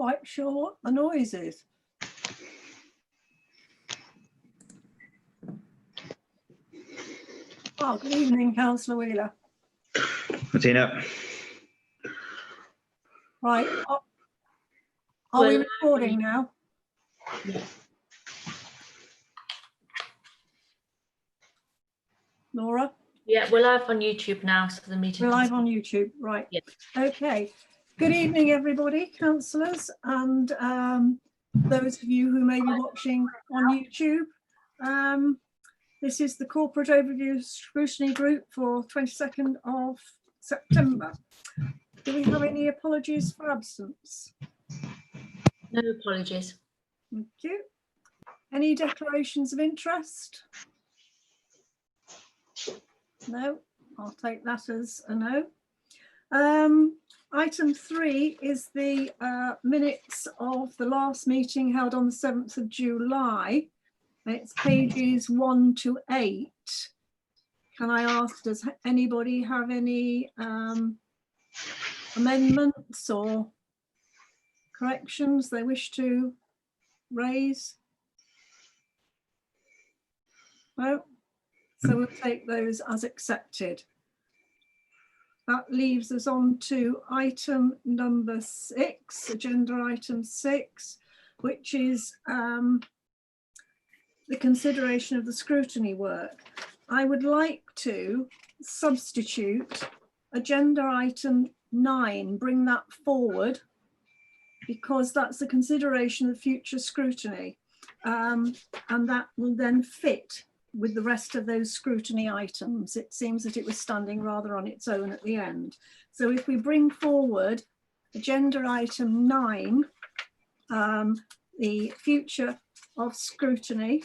quite sure what the noise is. Oh, good evening, Councillor Wheeler. Martina. Right, are we recording now? Yeah. Laura? Yeah, we're live on YouTube now, so the meeting. We're live on YouTube, right? Yeah. Okay. Good evening, everybody, councillors, and those of you who may be watching on YouTube. This is the corporate overview scrutiny group for 22nd of September. Do we have any apologies for absence? No apologies. Thank you. Any declarations of interest? No, I'll take that as a no. Item 3 is the minutes of the last meeting held on the 7th of July. It's pages 1 to 8. Can I ask, does anybody have any amendments or corrections they wish to raise? No? So we'll take those as accepted. That leaves us on to item number 6, agenda item 6, which is the consideration of the scrutiny work. I would like to substitute agenda item 9, bring that forward, because that's the consideration of future scrutiny, and that will then fit with the rest of those scrutiny items. It seems that it was standing rather on its own at the end. So if we bring forward agenda item 9, the future of scrutiny.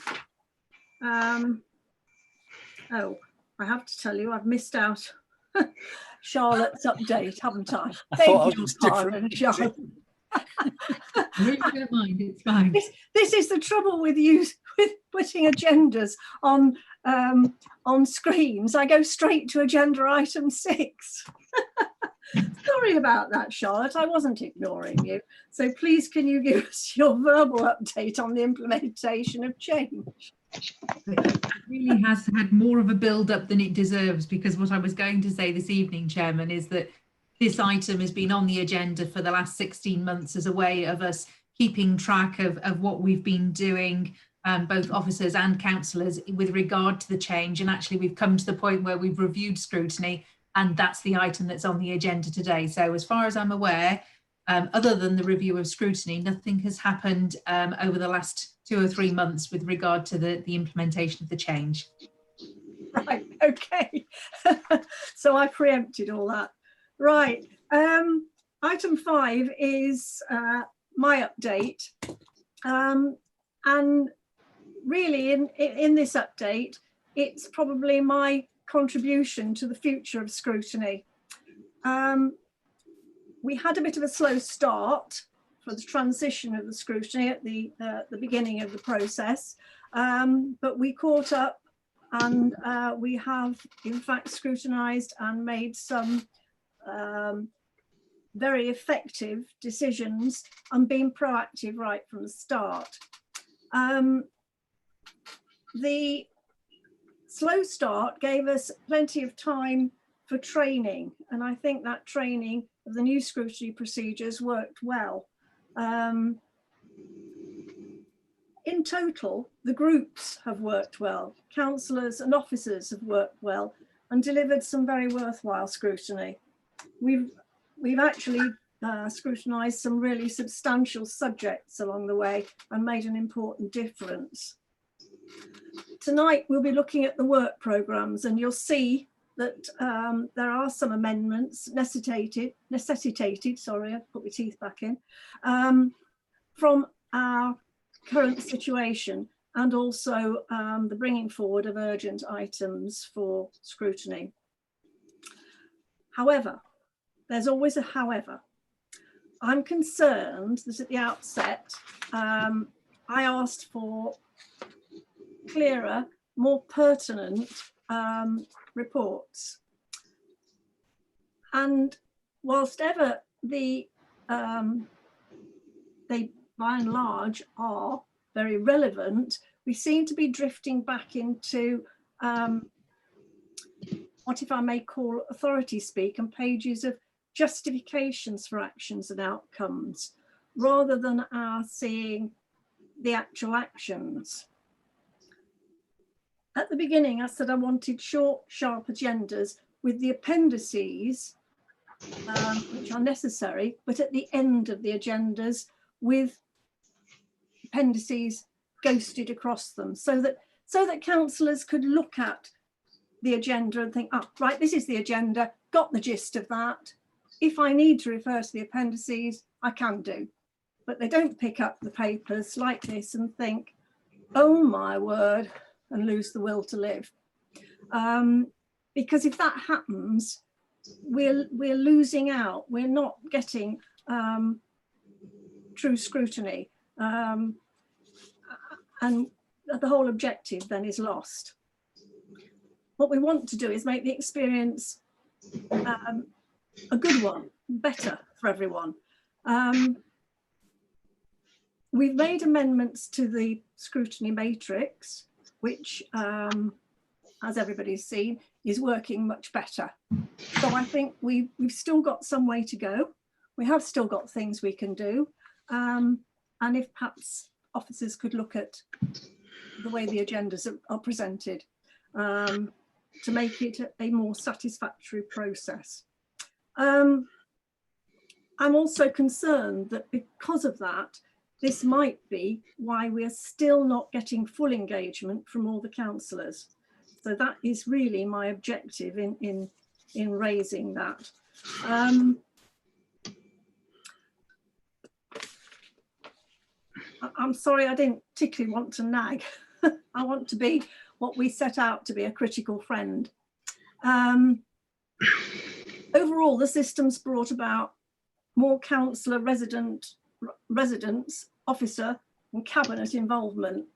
Oh, I have to tell you, I've missed out Charlotte's update, haven't I? thought I was different. Charlotte. Really don't mind, it's fine. This is the trouble with putting agendas on screens. I go straight to agenda item 6. Sorry about that, Charlotte. I wasn't ignoring you. So please, can you give us your verbal update on the implementation of change? It really has had more of a build-up than it deserves, because what I was going to say this evening, Chairman, is that this item has been on the agenda for the last 16 months as a way of us keeping track of what we've been doing, both officers and councillors, with regard to the change. And actually we've come to the point where we've reviewed scrutiny, and that's the item that's on the agenda today. So as far as I'm aware, other than the review of scrutiny, nothing has happened over the last 2 or 3 months with regard to the implementation of the change. Right, okay. So I preempted all that. Right, item 5 is my update, and really in this update, it's probably my contribution to the future of scrutiny. We had a bit of a slow start for the transition of the scrutiny at the beginning of the process, but we caught up, and we have in fact scrutinised and made some very effective decisions and been proactive right from the start. The slow start gave us plenty of time for training, and I think that training of the new scrutiny procedures worked well. In total, the groups have worked well. Councillors and officers have worked well and delivered some very worthwhile scrutiny. We've actually scrutinised some really substantial subjects along the way and made an important difference. Tonight we'll be looking at the work programmes, and you'll see that there are some amendments necessitated, sorry, I put my teeth back in, from our current situation, and also the bringing forward of urgent items for scrutiny. However, there's always a however. I'm concerned that at the outset, I asked for clearer, more pertinent reports. And whilst ever the they by and large are very relevant. We seem to be drifting back into what, if I may call, authority speak, and pages of justifications for actions and outcomes, rather than our seeing the actual actions. At the beginning, I said I wanted short, sharp agendas with the appendices, which are necessary, but at the end of the agendas with appendices ghosted across them, so that councillors could look at the agenda and think, oh, right, this is the agenda, got the gist of that. If I need to refer to the appendices, I can do. But they don't pick up the papers like this and think, oh my word, and lose the will to live. Because if that happens, we're losing out. We're not getting true scrutiny. And the whole objective then is lost. What we want to do is make the experience a good one, better for everyone. We've made amendments to the scrutiny matrix, which, as everybody's seen, is working much better. So I think we've still got some way to go. We have still got things we can do. And if perhaps officers could look at the way the agendas are presented, to make it a more satisfactory process. I'm also concerned that because of that, this might be why we're still not getting full engagement from all the councillors. So that is really my objective in raising that. I'm sorry, I didn't particularly want to nag. I want to be what we set out to be, a critical friend. Overall, the system's brought about more councillor, residents, officer and cabinet involvement,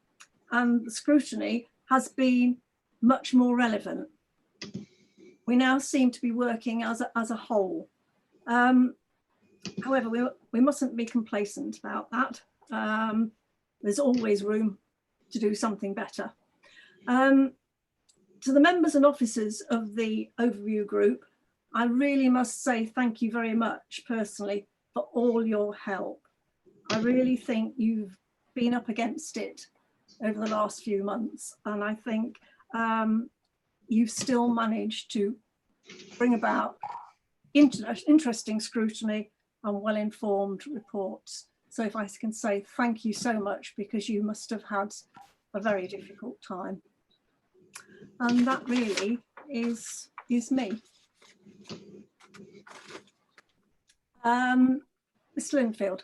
and the scrutiny has been much more relevant. We now seem to be working as a whole. However, we mustn't be complacent about that. There's always room to do something better. To the members and officers of the Overview Group, I really must say thank you very much personally for all your help. I really think you've been up against it over the last few months, and I think you've still managed to bring about interesting scrutiny and well-informed reports. So if I can say thank you so much, because you must have had a very difficult time. And that really is me. Mr. Linfield.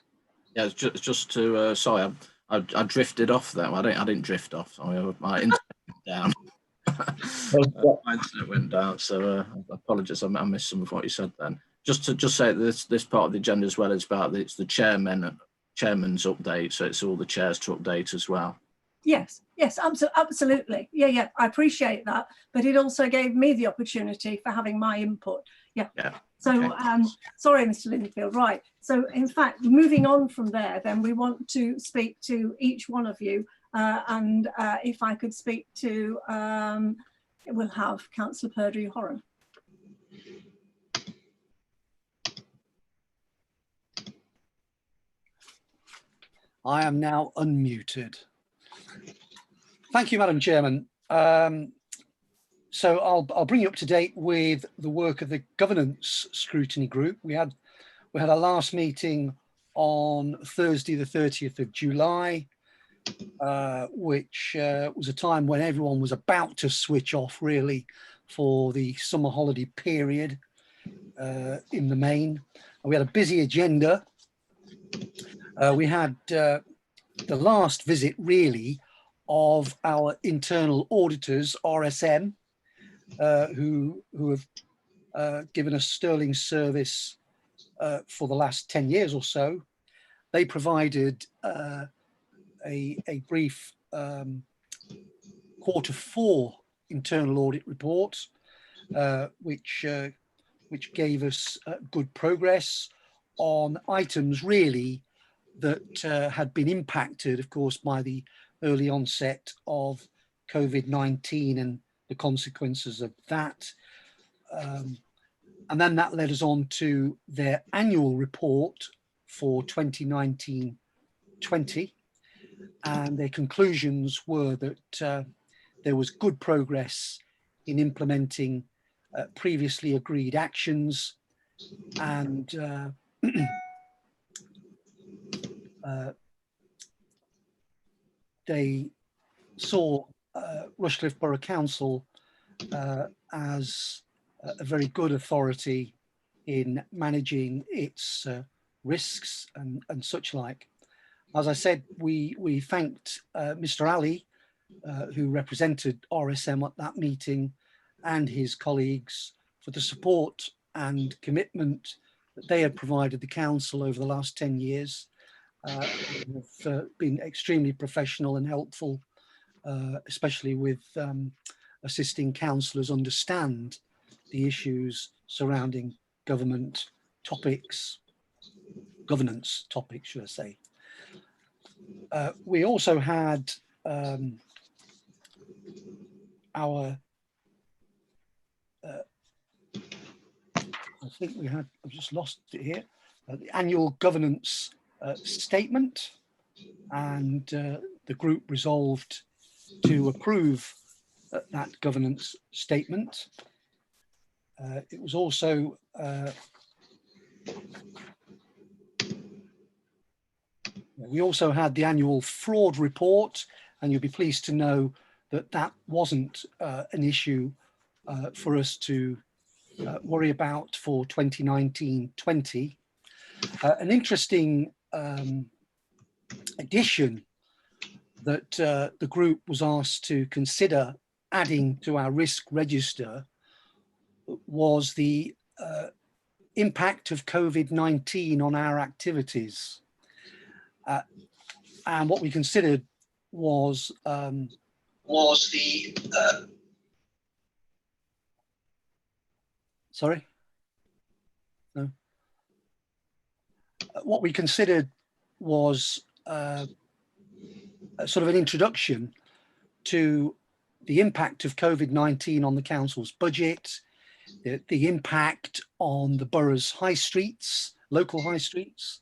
Yeah, it's just to sorry, I drifted off there. I didn't drift off. Sorry, my internet went down. My internet went down, so apologies. I missed some of what you said then. Just to say that this part of the agenda as well is about it's the chairman's update, so it's all the chairs to update as well. Yes, absolutely. Yeah, I appreciate that. But it also gave me the opportunity for having my input. Yeah. So, okay. Sorry, Mr. Linfield, right. So, in fact, moving on from there, then we want to speak to each one of you. And if I could speak to, we'll have Councillor Purdue-Horan. I am now unmuted. Thank you, Madam Chairman. So I'll bring you up to date with the work of the Governance Scrutiny Group. We had our last meeting on Thursday, the 30th of July, which was a time when everyone was about to switch off really for the summer holiday period in the main. And we had a busy agenda. We had the last visit really of our internal auditors, RSM, who have given us sterling service for the last 10 years or so. They provided a brief Q4 internal audit report, which gave us good progress on items really that had been impacted, of course, by the early onset of COVID-19 and the consequences of that. And then that led us on to their annual report for 2019-20. And their conclusions were that there was good progress in implementing previously agreed actions, and they saw Rushcliffe Borough Council as a very good authority in managing its risks and such like. As I said, we thanked Mr. Ali, who represented RSM at that meeting, and his colleagues for the support and commitment that they had provided the council over the last 10 years. Have been extremely professional and helpful, especially with assisting councillors understand the issues surrounding governance topics, should I say. We also had our, I think we had, I've just lost it here, the annual governance statement, and the group resolved to approve that governance statement. It was also we also had the annual fraud report, and you'll be pleased to know that that wasn't an issue for us to worry about for 2019-20. An interesting addition that the group was asked to consider adding to our risk register was the impact of COVID-19 on our activities. And what we considered was the sorry? No. What we considered was sort of an introduction to the impact of COVID-19 on the council's budget, the impact on the borough's high streets, local high streets,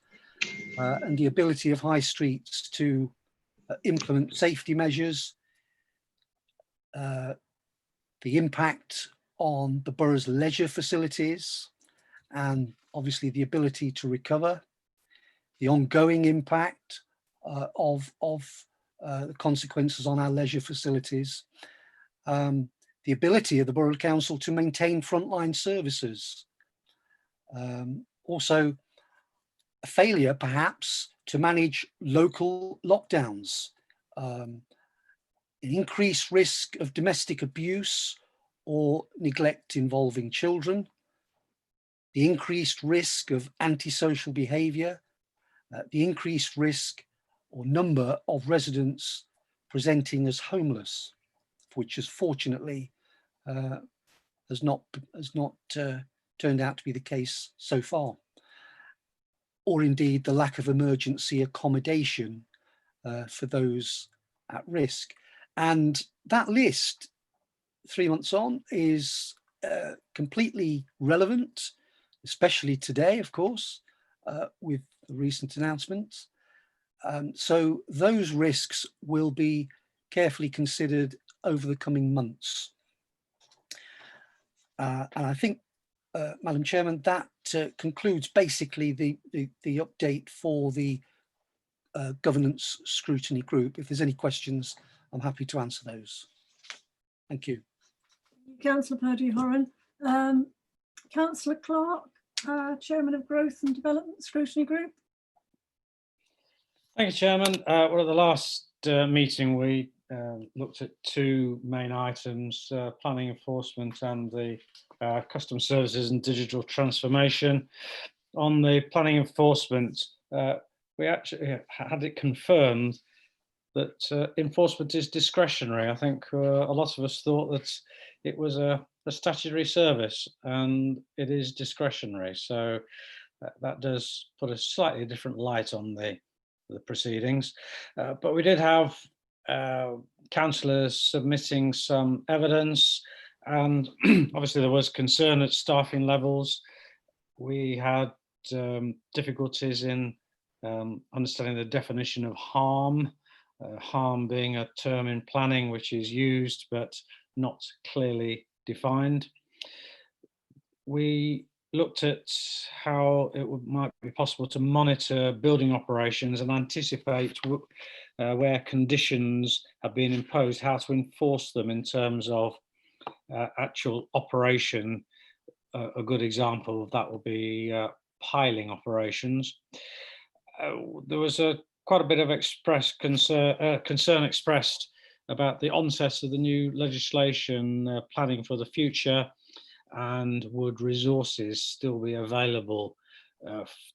and the ability of high streets to implement safety measures, the impact on the borough's leisure facilities, and obviously the ability to recover, the ongoing impact of the consequences on our leisure facilities, the ability of the Borough Council to maintain frontline services, also a failure perhaps to manage local lockdowns, an increased risk of domestic abuse or neglect involving children, the increased risk of antisocial behaviour, the increased risk or number of residents presenting as homeless, which has fortunately has not turned out to be the case so far, or indeed the lack of emergency accommodation for those at risk. And that list, 3 months on, is completely relevant, especially today, of course, with the recent announcements. So those risks will be carefully considered over the coming months. And I think, Madam Chairman, that concludes basically the update for the governance scrutiny group. If there's any questions, I'm happy to answer those. Thank you. Councillor Purdy-Horan. Councillor Clark, Chairman of Growth and Development Scrutiny Group. Thank you, Chairman. Well, at the last meeting, we looked at two main items, planning enforcement and the custom services and digital transformation. On the planning enforcement, we actually had it confirmed that enforcement is discretionary. I think a lot of us thought that it was a statutory service, and it is discretionary. So that does put a slightly different light on the the proceedings. But we did have councillors submitting some evidence, and obviously there was concern at staffing levels. We had difficulties in understanding the definition of harm, harm being a term in planning which is used but not clearly defined. We looked at how it might be possible to monitor building operations and anticipate where conditions have been imposed, how to enforce them in terms of actual operation. A good example of that would be piling operations. There was quite a bit of concern expressed about the onset of the new legislation, planning for the future, and would resources still be available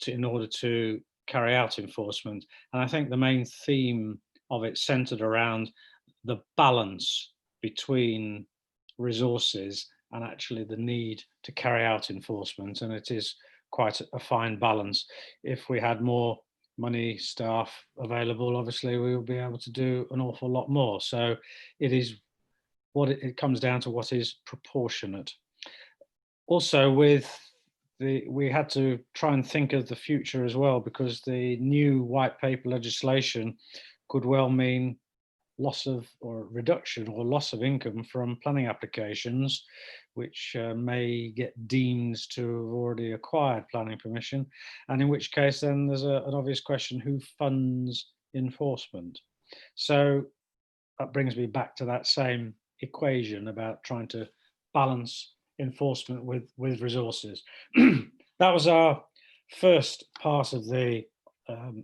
in order to carry out enforcement. And I think the main theme of it centred around the balance between resources and actually the need to carry out enforcement, and it is quite a fine balance. If we had more money, staff available, obviously we would be able to do an awful lot more. So it is what it comes down to, what is proportionate. Also, we had to try and think of the future as well, because the new white paper legislation could well mean loss of or reduction or loss of income from planning applications, which may get deemed to have already acquired planning permission, and in which case then there's an obvious question: who funds enforcement? So that brings me back to that same equation about trying to balance enforcement with resources. That was our first part of the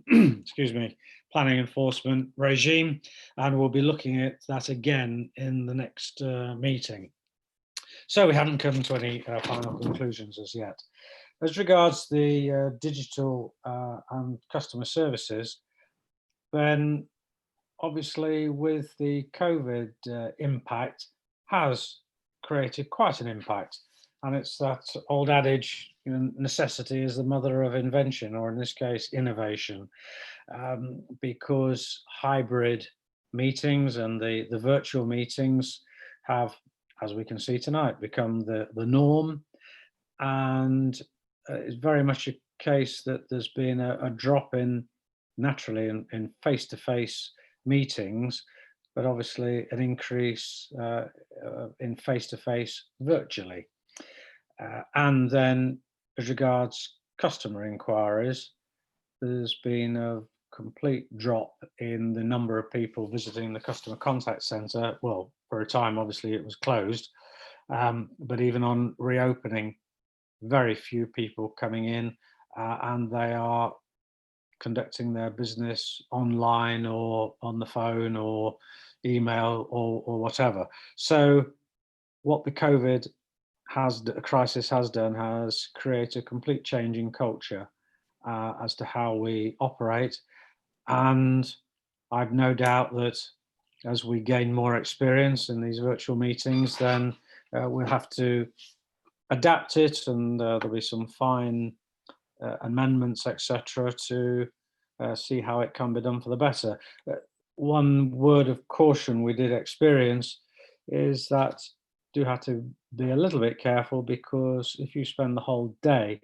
excuse me, planning enforcement regime, and we'll be looking at that again in the next meeting. So we haven't come to any final conclusions as yet. As regards the digital and customer services, then obviously with the COVID impact has created quite an impact. And it's that old adage, you know, necessity is the mother of invention, or in this case, innovation, because hybrid meetings and the virtual meetings have, as we can see tonight, become the norm. And it's very much a case that there's been a drop in, naturally, in face-to-face meetings, but obviously an increase in face-to-face virtually. And then as regards customer inquiries, there's been a complete drop in the number of people visiting the customer contact centre. Well, for a time, obviously it was closed, but even on reopening, very few people coming in, and they are conducting their business online or on the phone or email or whatever. So what the COVID crisis has done has created a complete change in culture as to how we operate. And I've no doubt that as we gain more experience in these virtual meetings, then we'll have to adapt it, and there'll be some fine amendments, etc., to see how it can be done for the better. One word of caution we did experience is that do have to be a little bit careful, because if you spend the whole day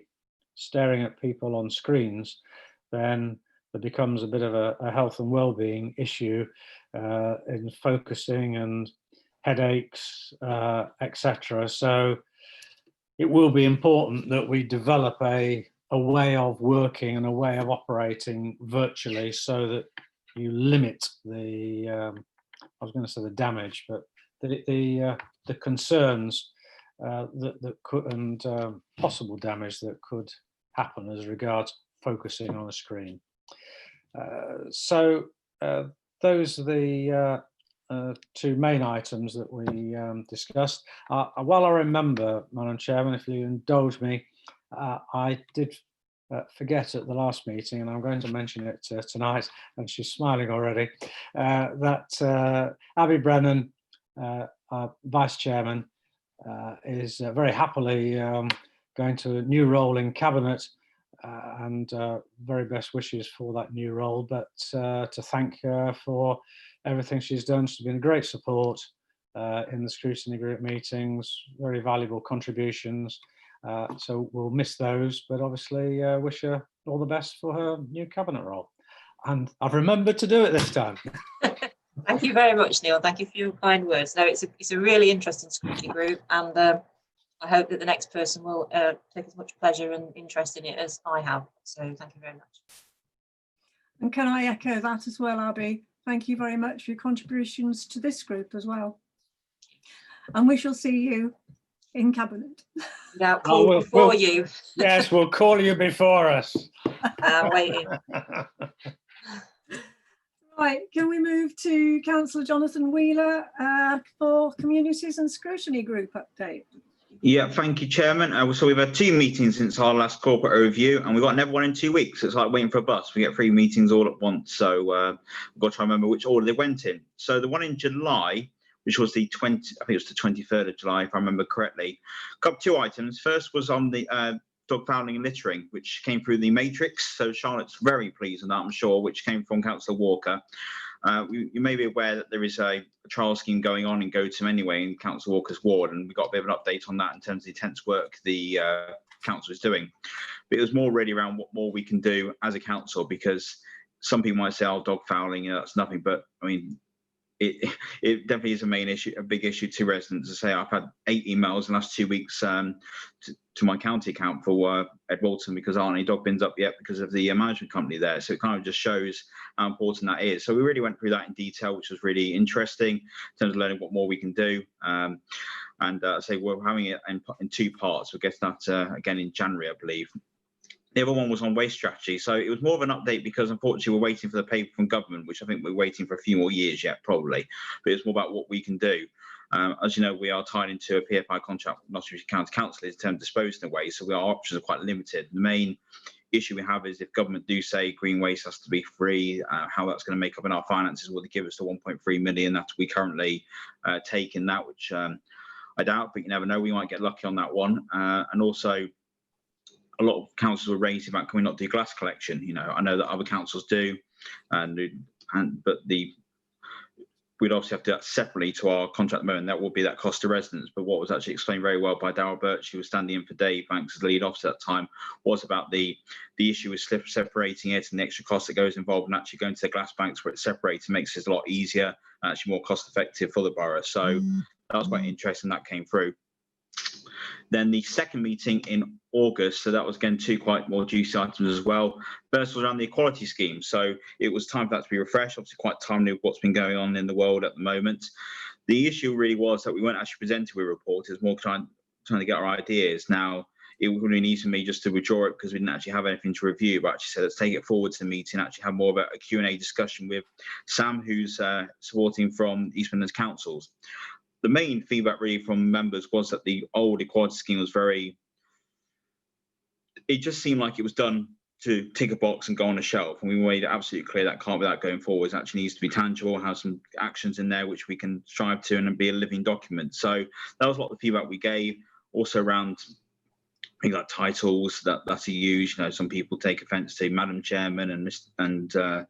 staring at people on screens, then there becomes a bit of a health and well-being issue in focusing and headaches, etc. So it will be important that we develop a way of working and a way of operating virtually, so that you limit the I was going to say the damage, but the concerns that could, and possible damage that could happen as regards focusing on a screen. So those are the two main items that we discussed. While I remember, Madam Chairman, if you indulge me, I did forget at the last meeting, and I'm going to mention it tonight, and she's smiling already, that Abby Brennan, our Vice Chairman, is very happily going to a new role in Cabinet, and very best wishes for that new role, but to thank her for everything she's done. She's been a great support in the scrutiny group meetings, very valuable contributions. So we'll miss those, but obviously wish her all the best for her new cabinet role. And I've remembered to do it this time. Thank you very much, Neil. Thank you for your kind words. No, it's a really interesting scrutiny group, and I hope that the next person will take as much pleasure and interest in it as I have. So thank you very much. And can I echo that as well, Abby? Thank you very much for your contributions to this group as well. And we shall see you in cabinet. Yeah, call before you. Yes, we'll call you before us. Waiting. Right, can we move to Councillor Jonathan Wheeler for Communities and Scrutiny Group update? Yeah, thank you, Chairman. So we've had 2 meetings since our last corporate review, and we've got another one in 2 weeks. It's like waiting for a bus. We get 3 meetings all at once. So we've got to try and remember which order they went in. So the one in July, which was the 20, I think it was the 23rd of July, if I remember correctly. Got 2 items. First was on the dog fouling and littering, which came through the matrix. So Charlotte's very pleased with that, I'm sure, which came from Councillor Walker. You may be aware that there is a trial scheme going on in Gotham anyway in Councillor Walker's ward, and we got a bit of an update on that in terms of the intense work the council is doing. But it was more really around what more we can do as a council, because some people might say, "Oh, dog fouling, that's nothing," but I mean, it definitely is a main issue, a big issue to residents. I say I've had 8 emails in the last 2 weeks to my county account for Ed Walton, because aren't any dog bins up yet because of the management company there. So it kind of just shows how important that is. So we really went through that in detail, which was really interesting in terms of learning what more we can do. And say we're having it in 2 parts. We'll get that again in January, I believe. The other one was on waste strategy. So it was more of an update because unfortunately we're waiting for the paper from government, which I think we're waiting for a few more years yet, probably. But it's more about what we can do. As you know, we are tied into a PFI contract with Nottinghamshire County Council in terms of disposing of waste, so our options are quite limited. The main issue we have is if government do say green waste has to be free, how that's going to make up in our finances. Will they give us the 1.3 million that we currently take in that, which I doubt, but you never know, we might get lucky on that one. And also, a lot of councils were raising about, can we not do glass collection? You know, I know that other councils do, but we'd obviously have to do that separately to our contract at the moment. That would be that cost to residents. But what was actually explained very well by Darryl Birch, who was standing in for Dave Banks as lead officer at that time, was about the issue with separating it and the extra cost that goes involved in actually going to the glass banks where it's separated makes it a lot easier and actually more cost effective for the borough. So that was quite interesting. That came through. Then the second meeting in August, so that was again 2 quite more juicy items as well. First was around the equality scheme. So it was time for that to be refreshed, obviously quite timely with what's been going on in the world at the moment. The issue really was that we weren't actually presented with a report. It was more trying to get our ideas. Now, it would be easy for me just to withdraw it because we didn't actually have anything to review, but actually said, let's take it forward to the meeting, actually have more of a Q&A discussion with Sam, who's supporting from East Midlands Councils. The main feedback really from members was that the old equality scheme was it just seemed like it was done to tick a box and go on a shelf. And we made it absolutely clear that can't be that going forward. It actually needs to be tangible, have some actions in there which we can strive to and be a living document. So that was a lot of the feedback we gave. Also around things like titles that are used. You know, some people take offence to Madam Chairman and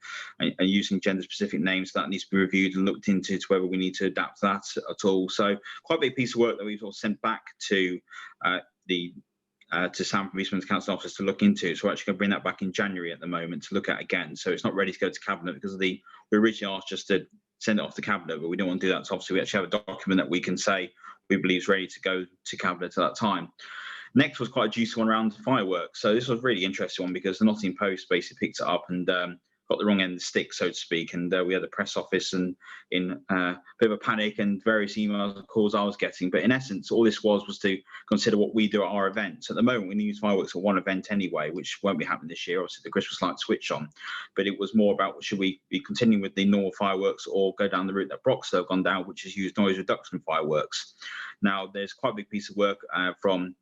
using gender-specific names. That needs to be reviewed and looked into to whether we need to adapt that at all. So quite a big piece of work that we've all sent back to to Sam from East Midlands Council Office to look into. So we're actually going to bring that back in January at the moment to look at again. So it's not ready to go to Cabinet because we originally asked just to send it off to Cabinet, but we don't want to do that. So obviously we actually have a document that we can say we believe is ready to go to Cabinet at that time. Next was quite a juicy one around fireworks. So this was a really interesting one because the Nottingham Post basically picked it up and got the wrong end of the stick, so to speak. And we had the press office and in a bit of a panic and various emails and calls I was getting. But in essence, all this was to consider what we do at our events. At the moment, we use fireworks at one event anyway, which won't be happening this year. Obviously, the Christmas lights switch on. But it was more about should we be continuing with the normal fireworks or go down the route that Broxton have gone down, which is use noise reduction fireworks. Now, there's quite a big piece of work from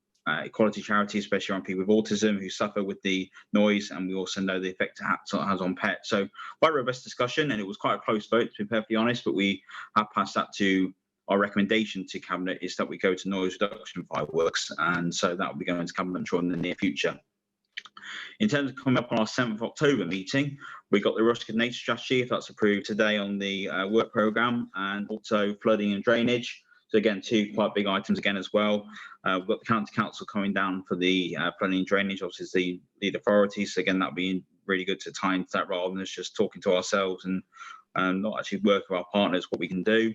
equality charity, especially around people with autism who suffer with the noise, and we also know the effect it has on pets. So quite a robust discussion, and it was quite a close vote, to be perfectly honest, but we have passed that to our recommendation to Cabinet is that we go to noise reduction fireworks, and so that will be going to Cabinet in the near future. In terms of coming up on our 7th of October meeting, we got the Ruskin Nature Strategy, if that's approved today, on the work programme, and also flooding and drainage. So again, 2 quite big items again as well. We've got the County Council coming down for the flooding and drainage, obviously the lead authorities. So again, that'll be really good to tie into that rather than us just talking to ourselves and not actually work with our partners what we can do.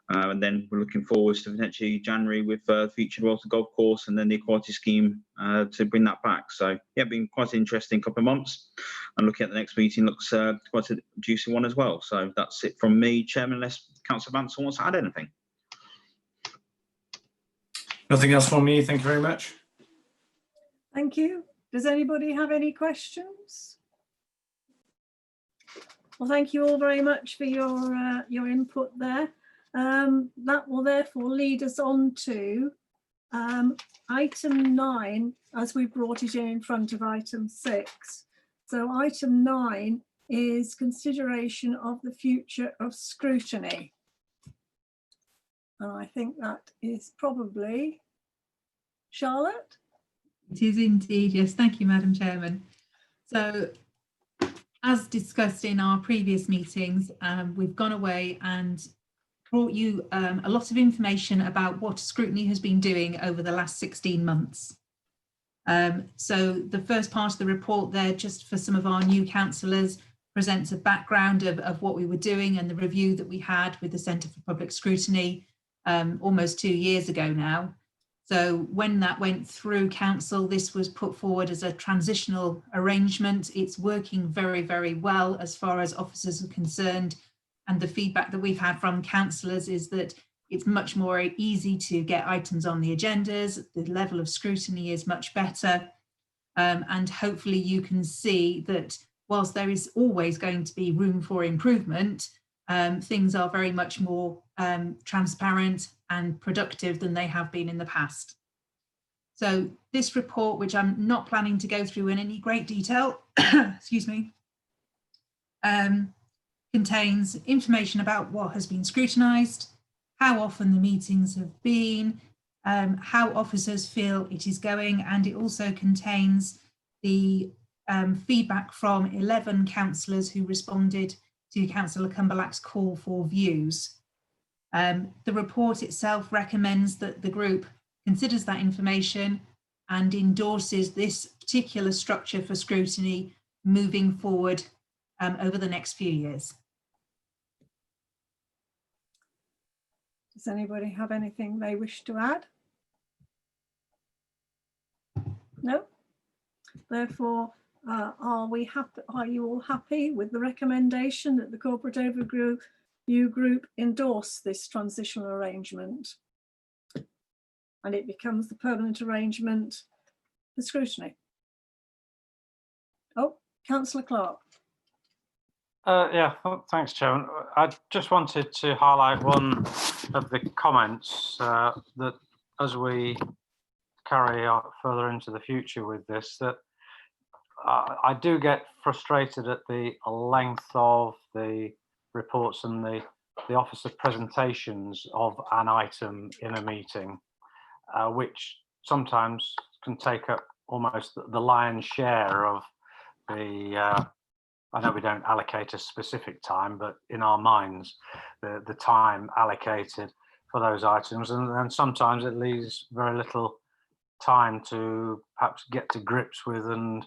And then we're looking forward to potentially January with featured Walter Golf Course and then the equality scheme to bring that back. So yeah, been quite an interesting couple of months. And looking at the next meeting looks quite a juicy one as well. So that's it from me, Chairman, unless Councillor Mansell wants to add anything. Nothing else from me. Thank you very much. Thank you. Does anybody have any questions? Well, thank you all very much for your input there. That will therefore lead us on to item 9, as we brought it in front of item 6. So item 9 is consideration of the future of scrutiny. And I think that is probably Charlotte. It is indeed, yes. Thank you, Madam Chairman. So, as discussed in our previous meetings, we've gone away and brought you a lot of information about what scrutiny has been doing over the last 16 months. So the first part of the report there, just for some of our new councillors, presents a background of what we were doing and the review that we had with the Centre for Public Scrutiny almost 2 years ago now. So when that went through council, this was put forward as a transitional arrangement. It's working very, very well as far as officers are concerned. And the feedback that we've had from councillors is that it's much more easy to get items on the agendas. The level of scrutiny is much better. And hopefully you can see that whilst there is always going to be room for improvement, things are very much more transparent and productive than they have been in the past. So this report, which I'm not planning to go through in any great detail, excuse me, contains information about what has been scrutinised, how often the meetings have been, how officers feel it is going, and it also contains the feedback from 11 councillors who responded to Councillor Cumberlack's call for views. The report itself recommends that the group considers that information and endorses this particular structure for scrutiny moving forward over the next few years. Does anybody have anything they wish to add? No? Therefore, are you all happy with the recommendation that the Corporate Overview Group endorse this transitional arrangement and it becomes the permanent arrangement for scrutiny? Oh, Councillor Clark. Yeah, thanks, Chairman. I just wanted to highlight one of the comments that as we carry on further into the future with this, that I do get frustrated at the length of the reports and the officer presentations of an item in a meeting, which sometimes can take up almost the lion's share of the I know we don't allocate a specific time, but in our minds, the time allocated for those items, and sometimes it leaves very little time to perhaps get to grips with and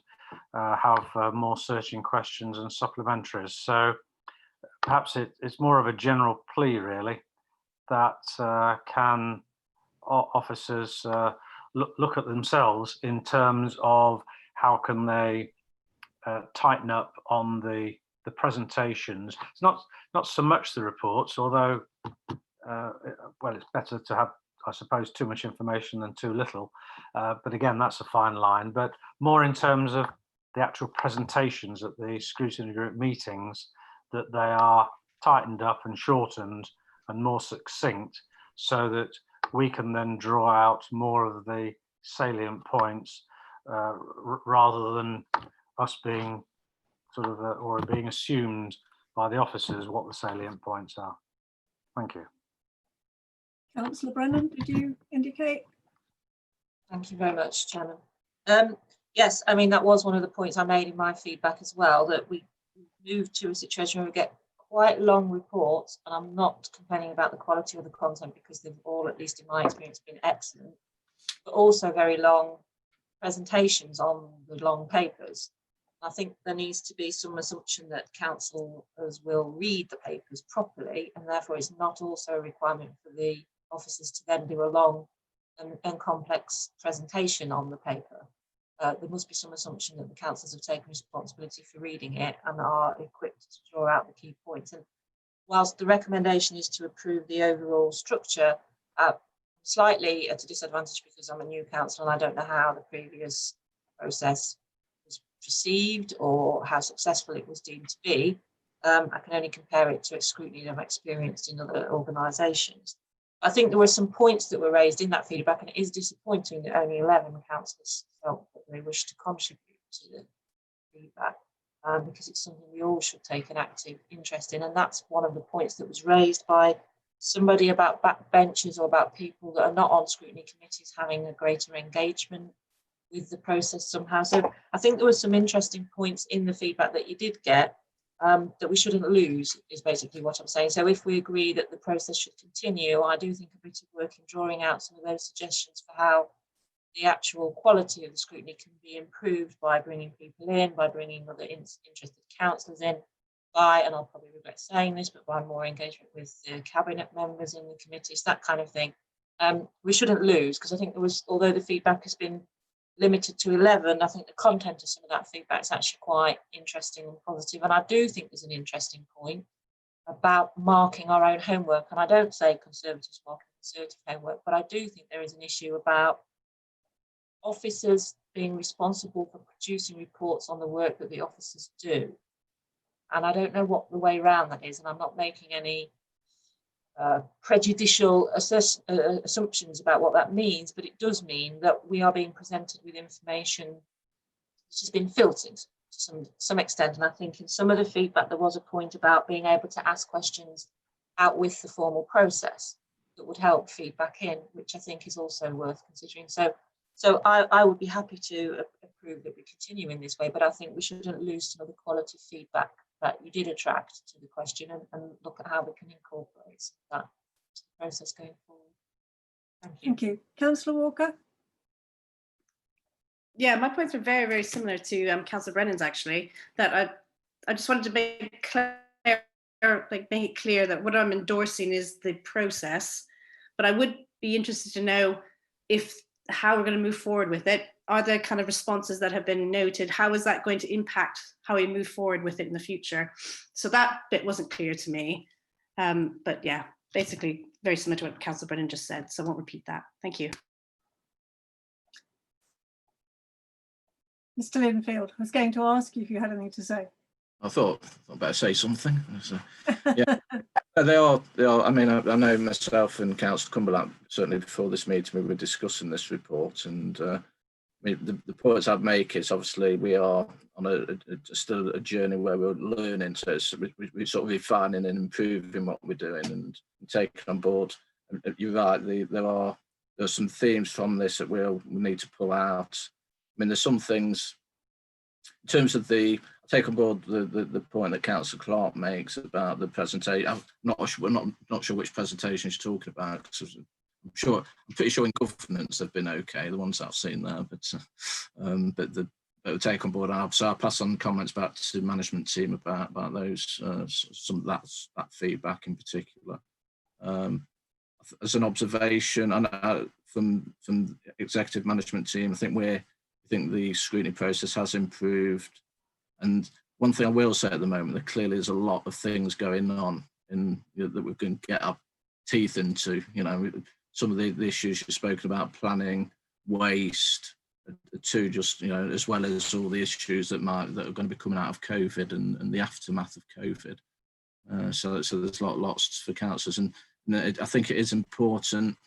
have more searching questions and supplementaries. So perhaps it's more of a general plea, really, that can officers look at themselves in terms of how can they tighten up on the presentations. It's not so much the reports, although well, it's better to have, I suppose, too much information than too little, but again, that's a fine line, but more in terms of the actual presentations at the scrutiny group meetings, that they are tightened up and shortened and more succinct, so that we can then draw out more of the salient points rather than us being sort of or being assumed by the officers what the salient points are. Thank you. Councillor Brennan, did you indicate? Thank you very much, Chairman. Yes, I mean, that was one of the points I made in my feedback as well, that we moved to a situation where we get quite long reports, and I'm not complaining about the quality of the content because they've all, at least in my experience, been excellent, but also very long presentations on the long papers. I think there needs to be some assumption that councillors will read the papers properly, and therefore it's not also a requirement for the officers to then do a long and complex presentation on the paper. There must be some assumption that the councillors have taken responsibility for reading it and are equipped to draw out the key points. And whilst the recommendation is to approve the overall structure, slightly at a disadvantage because I'm a new councillor and I don't know how the previous process was perceived or how successful it was deemed to be. I can only compare it to a scrutiny that I've experienced in other organisations. I think there were some points that were raised in that feedback, and it is disappointing that only 11 councillors felt that they wished to contribute to the feedback, because it's something we all should take an active interest in. And that's one of the points that was raised by somebody about backbenchers or about people that are not on scrutiny committees having a greater engagement with the process somehow. So I think there were some interesting points in the feedback that you did get, that we shouldn't lose, is basically what I'm saying. So if we agree that the process should continue, I do think a bit of work in drawing out some of those suggestions for how the actual quality of the scrutiny can be improved by bringing people in, by bringing other interested councillors in, by, and I'll probably regret saying this, but by more engagement with the cabinet members in the committees, that kind of thing. We shouldn't lose, because I think there was, although the feedback has been limited to 11, I think the content of some of that feedback is actually quite interesting and positive. And I do think there's an interesting point about marking our own homework. And I don't say Conservatives marking Conservative homework, but I do think there is an issue about officers being responsible for producing reports on the work that the officers do. And I don't know what the way around that is, and I'm not making any prejudicial assumptions about what that means, but it does mean that we are being presented with information which has been filtered to some extent. And I think in some of the feedback there was a point about being able to ask questions out with the formal process that would help feedback in, which I think is also worth considering. So I would be happy to approve that we continue in this way, but I think we shouldn't lose some of the quality feedback that you did attract to the question, and look at how we can incorporate that to the process going forward. Thank you. Thank you. Councillor Walker? Yeah, my points were very, very similar to Councillor Brennan's, actually, that I just wanted to make it clear that what I'm endorsing is the process, but I would be interested to know how we're going to move forward with it. Are there kind of responses that have been noted? How is that going to impact how we move forward with it in the future? So that bit wasn't clear to me. But yeah, basically very similar to what Councillor Brennan just said, so I won't repeat that. Thank you. Mr. Linfield, I was going to ask you if you had anything to say. I thought I'd better say something. So, yeah, they are. I mean, I know myself and Councillor Cumberland, certainly before this meeting, we were discussing this report, and the points I'd make is obviously we are on still a journey where we're learning, so we're sort of refining and improving what we're doing and taking on board. You're right, there are some themes from this that we'll need to pull out. I mean, there's some things in terms of I take on board the point that Councillor Clark makes about the presentation. I'm not sure which presentation she's talking about, because I'm pretty sure in governance they've been okay, the ones that I've seen there, but the take on board. So I'll pass on comments back to the management team about those, some of that feedback in particular. As an observation, and from the executive management team, I think the scrutiny process has improved. And one thing I will say at the moment, that clearly there's a lot of things going on that we can get our teeth into. Some of the issues you've spoken about, planning, waste, to just, as well as all the issues that are going to be coming out of COVID and the aftermath of COVID. So there's lots for councillors, and I think it is important.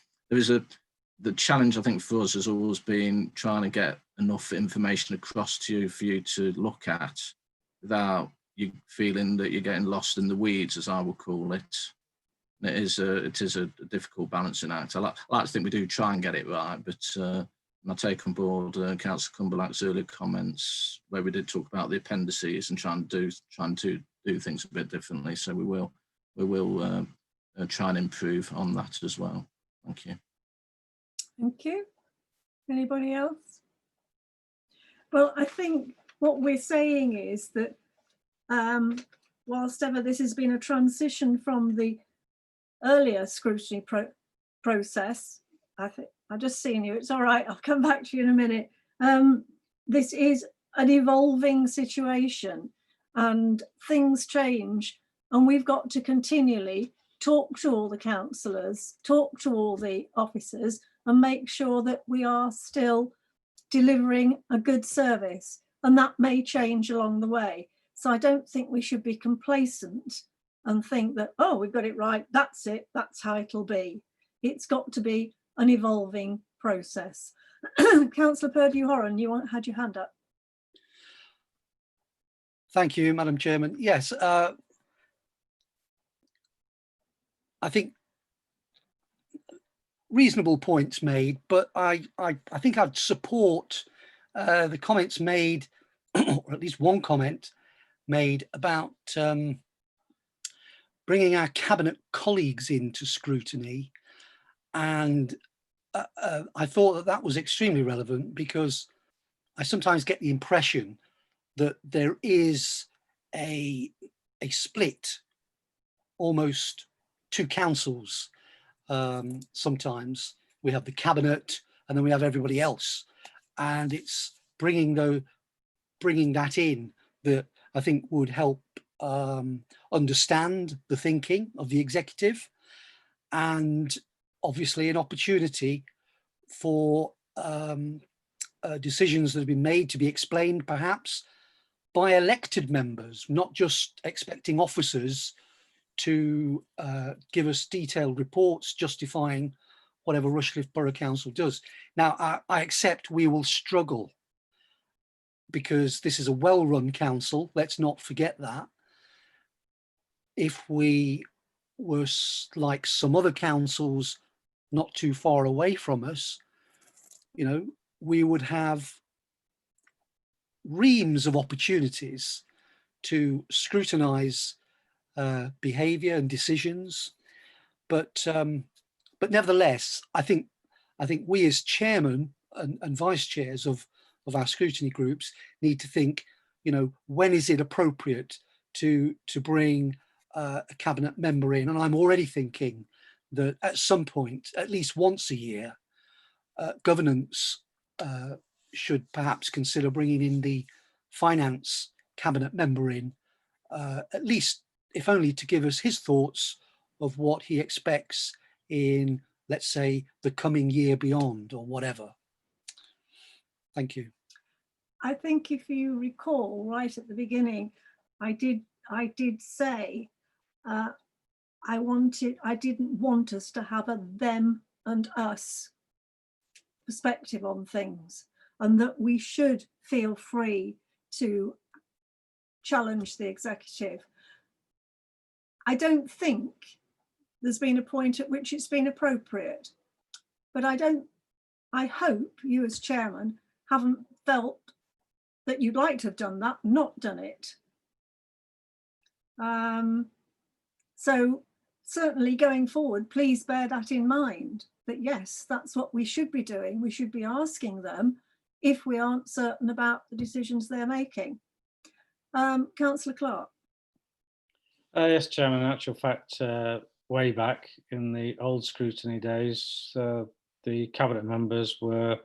The challenge, I think, for us has always been trying to get enough information across to you for you to look at without you feeling that you're getting lost in the weeds, as I would call it. And it is a difficult balancing act. I like to think we do try and get it right, but I take on board Councillor Cumberlack's earlier comments where we did talk about the appendices and trying to do things a bit differently. So we will try and improve on that as well. Thank you. Thank you. Anybody else? Well, I think what we're saying is that whilst ever this has been a transition from the earlier scrutiny process, I've just seen you, it's all right, I'll come back to you in a minute. This is an evolving situation and things change, and we've got to continually talk to all the councillors, talk to all the officers, and make sure that we are still delivering a good service, and that may change along the way. So I don't think we should be complacent and think that, oh, we've got it right, that's it, that's how it'll be. It's got to be an evolving process. Councillor Purdue-Horan, you had your hand up. Thank you, Madam Chairman. Yes, I think reasonable points made, but I think I'd support the comments made, or at least one comment made about bringing our cabinet colleagues into scrutiny. And I thought that was extremely relevant, because I sometimes get the impression that there is a split, almost two councils. Sometimes we have the cabinet and then we have everybody else, and it's bringing that in that I think would help understand the thinking of the executive, and obviously an opportunity for decisions that have been made to be explained perhaps by elected members, not just expecting officers to give us detailed reports justifying whatever Rushcliffe Borough Council does. Now, I accept we will struggle because this is a well-run council. Let's not forget that. If we were like some other councils not too far away from us, you know, we would have reams of opportunities to scrutinise behaviour and decisions, but nevertheless, I think we as chairman and vice chairs of our scrutiny groups need to think, you know, when is it appropriate to bring a cabinet member in? And I'm already thinking that at some point, at least once a year, governance should perhaps consider bringing in the finance cabinet member in, at least if only to give us his thoughts of what he expects in, let's say, the coming year beyond or whatever. Thank you. I think if you recall right at the beginning, I did say I didn't want us to have a them and us perspective on things, and that we should feel free to challenge the executive. I don't think there's been a point at which it's been appropriate, but I hope you as chairman haven't felt that you'd like to have done that, not done it. So certainly going forward, please bear that in mind, that yes, that's what we should be doing. We should be asking them if we aren't certain about the decisions they're making. Councillor Clark. Yes, Chairman, in actual fact, way back in the old scrutiny days, the cabinet members were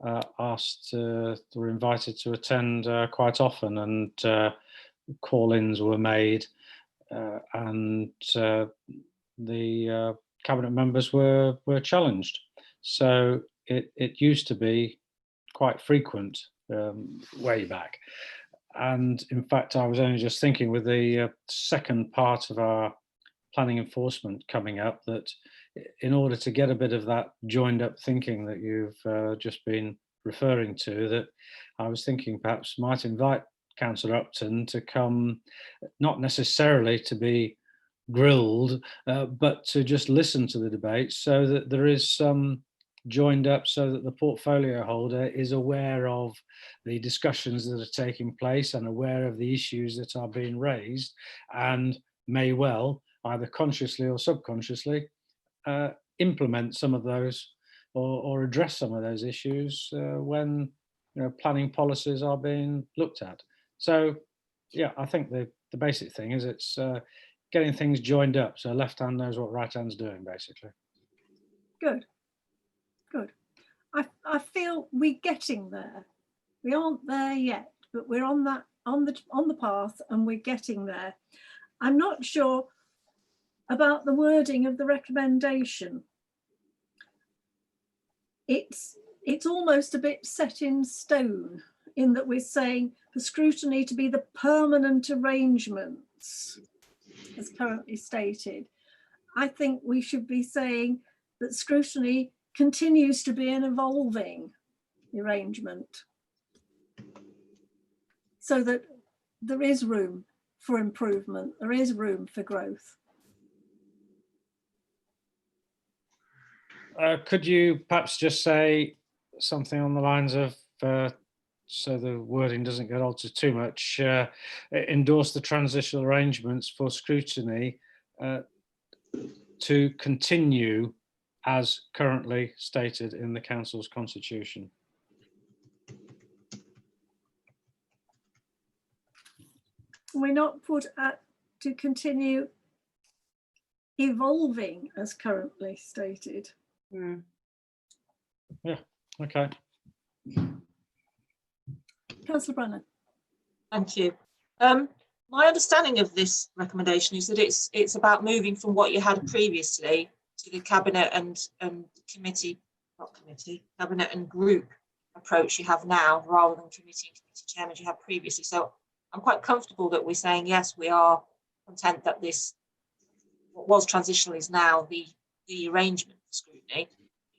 were invited to attend quite often, and call-ins were made, and the cabinet members were challenged. So it used to be quite frequent way back. And in fact, I was only just thinking with the second part of our planning enforcement coming up, that in order to get a bit of that joined up thinking that you've just been referring to, that I was thinking perhaps might invite Councillor Upton to come, not necessarily to be grilled, but to just listen to the debate, so that there is some joined up so that the portfolio holder is aware of the discussions that are taking place and aware of the issues that are being raised, and may well, either consciously or subconsciously, implement some of those or address some of those issues when planning policies are being looked at. So yeah, I think the basic thing is it's getting things joined up so left hand knows what right hand's doing, basically. Good. I feel we're getting there. We aren't there yet, but we're on the path, and we're getting there. I'm not sure about the wording of the recommendation. It's almost a bit set in stone, in that we're saying for scrutiny to be the permanent arrangements as currently stated. I think we should be saying that scrutiny continues to be an evolving arrangement, so that there is room for improvement, there is room for growth. Could you perhaps just say something on the lines of, so the wording doesn't get altered too much, endorse the transitional arrangements for scrutiny to continue as currently stated in the council's constitution? We're not put at to continue evolving as currently stated. Yeah, okay. Councillor Brennan. Thank you. My understanding of this recommendation is that it's about moving from what you had previously to the cabinet and cabinet and group approach you have now, rather than committee and committee chairmen you had previously. So I'm quite comfortable that we're saying, yes, we are content that this, what was transitional is now the arrangement for scrutiny.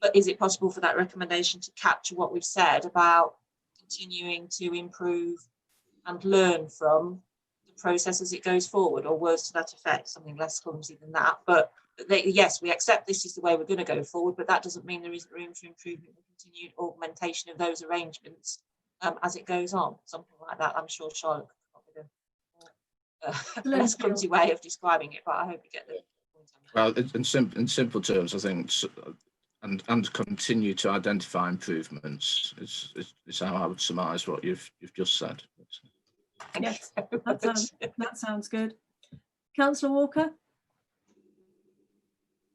But is it possible for that recommendation to capture what we've said about continuing to improve and learn from the process as it goes forward, or words to that effect, something less clumsy than that? But yes, we accept this is the way we're going to go forward, but that doesn't mean there isn't room for improvement and continued augmentation of those arrangements as it goes on. Something like that. I'm sure Charlotte could come up with a less clumsy way of describing it, but I hope you get the point. Well, in simple terms, I think, and continue to identify improvements is how I would surmise what you've just said. Yes, that sounds good. Councillor Walker.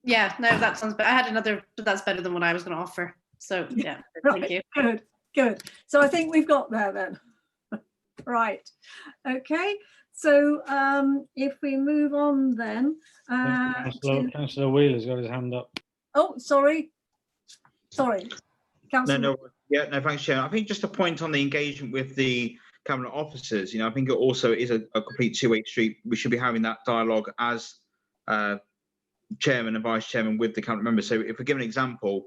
Yeah, no, that sounds better. I had another, but that's better than what I was going to offer. So yeah, thank you. Good. So I think we've got there then. Right. Okay. So if we move on then. Councillor Wheeler's got his hand up. Oh, sorry. Councillor. No, thanks, Chair. I think just a point on the engagement with the cabinet officers. I think it also is a complete two-way street. We should be having that dialogue as chairman and vice chairman with the cabinet members. So if we give an example,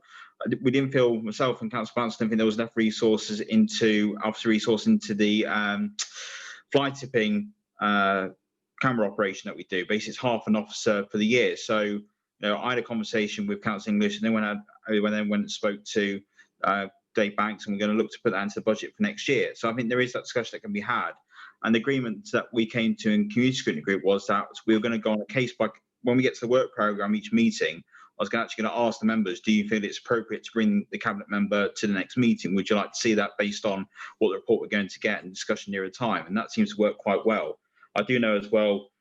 we didn't feel, myself and Councillor Bounce didn't think there was enough resources into the fly tipping camera operation that we do. Basically, it's half an officer for the year. So I had a conversation with Councillor English, and then went and spoke to Dave Banks, and we're going to look to put that into the budget for next year. So I think there is that discussion that can be had. And the agreement that we came to in community scrutiny group was that we were going to go on a case by, when we get to the work programme each meeting, I was actually going to ask the members, do you feel it's appropriate to bring the cabinet member to the next meeting? Would you like to see that based on what the report we're going to get and discussion near a time? And that seems to work quite well. I do know as well,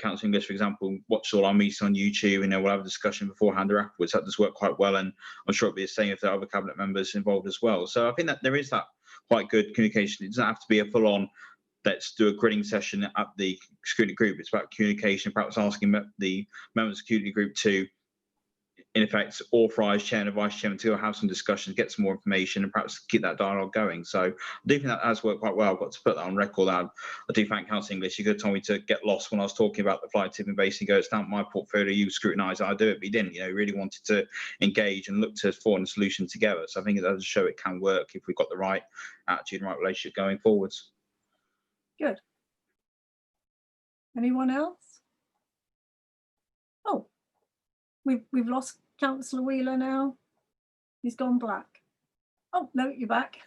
Councillor English, for example, watch all our meetings on YouTube, and we'll have a discussion beforehand or afterwards. That does work quite well, and I'm sure it'll be the same if there are other cabinet members involved as well. So I think that there is that quite good communication. It doesn't have to be a full-on, let's do a grilling session at the scrutiny group. It's about communication, perhaps asking the members of the scrutiny group to, in effect, authorise chair and vice chairman to have some discussions, get some more information, and perhaps keep that dialogue going. So I do think that has worked quite well. I've got to put that on record. I do thank Councillor English. You could have told me to get lost when I was talking about the fly tipping, basically go, it's not my portfolio, you scrutinise it, I do it, but he didn't. He really wanted to engage and look to find a solution together. So I think it does show it can work if we've got the right attitude and right relationship going forwards. Good. Anyone else? Oh, we've lost Councillor Wheeler now. He's gone black. Oh, no, you're back.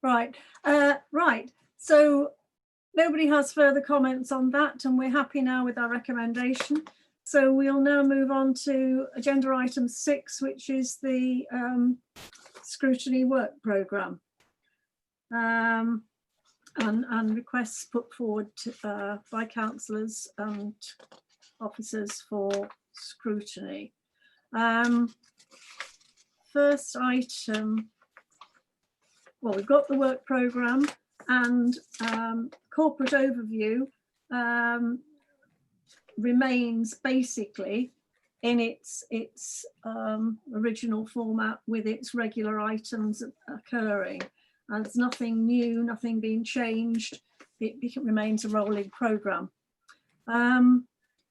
Right. Right. So nobody has further comments on that, and we're happy now with our recommendation. So we'll now move on to agenda item 6, which is the scrutiny work programme. And requests put forward by councillors and officers for scrutiny. First item, well, we've got the work programme and corporate overview remains basically in its original format with its regular items occurring. And there's nothing new, nothing being changed. It remains a rolling programme.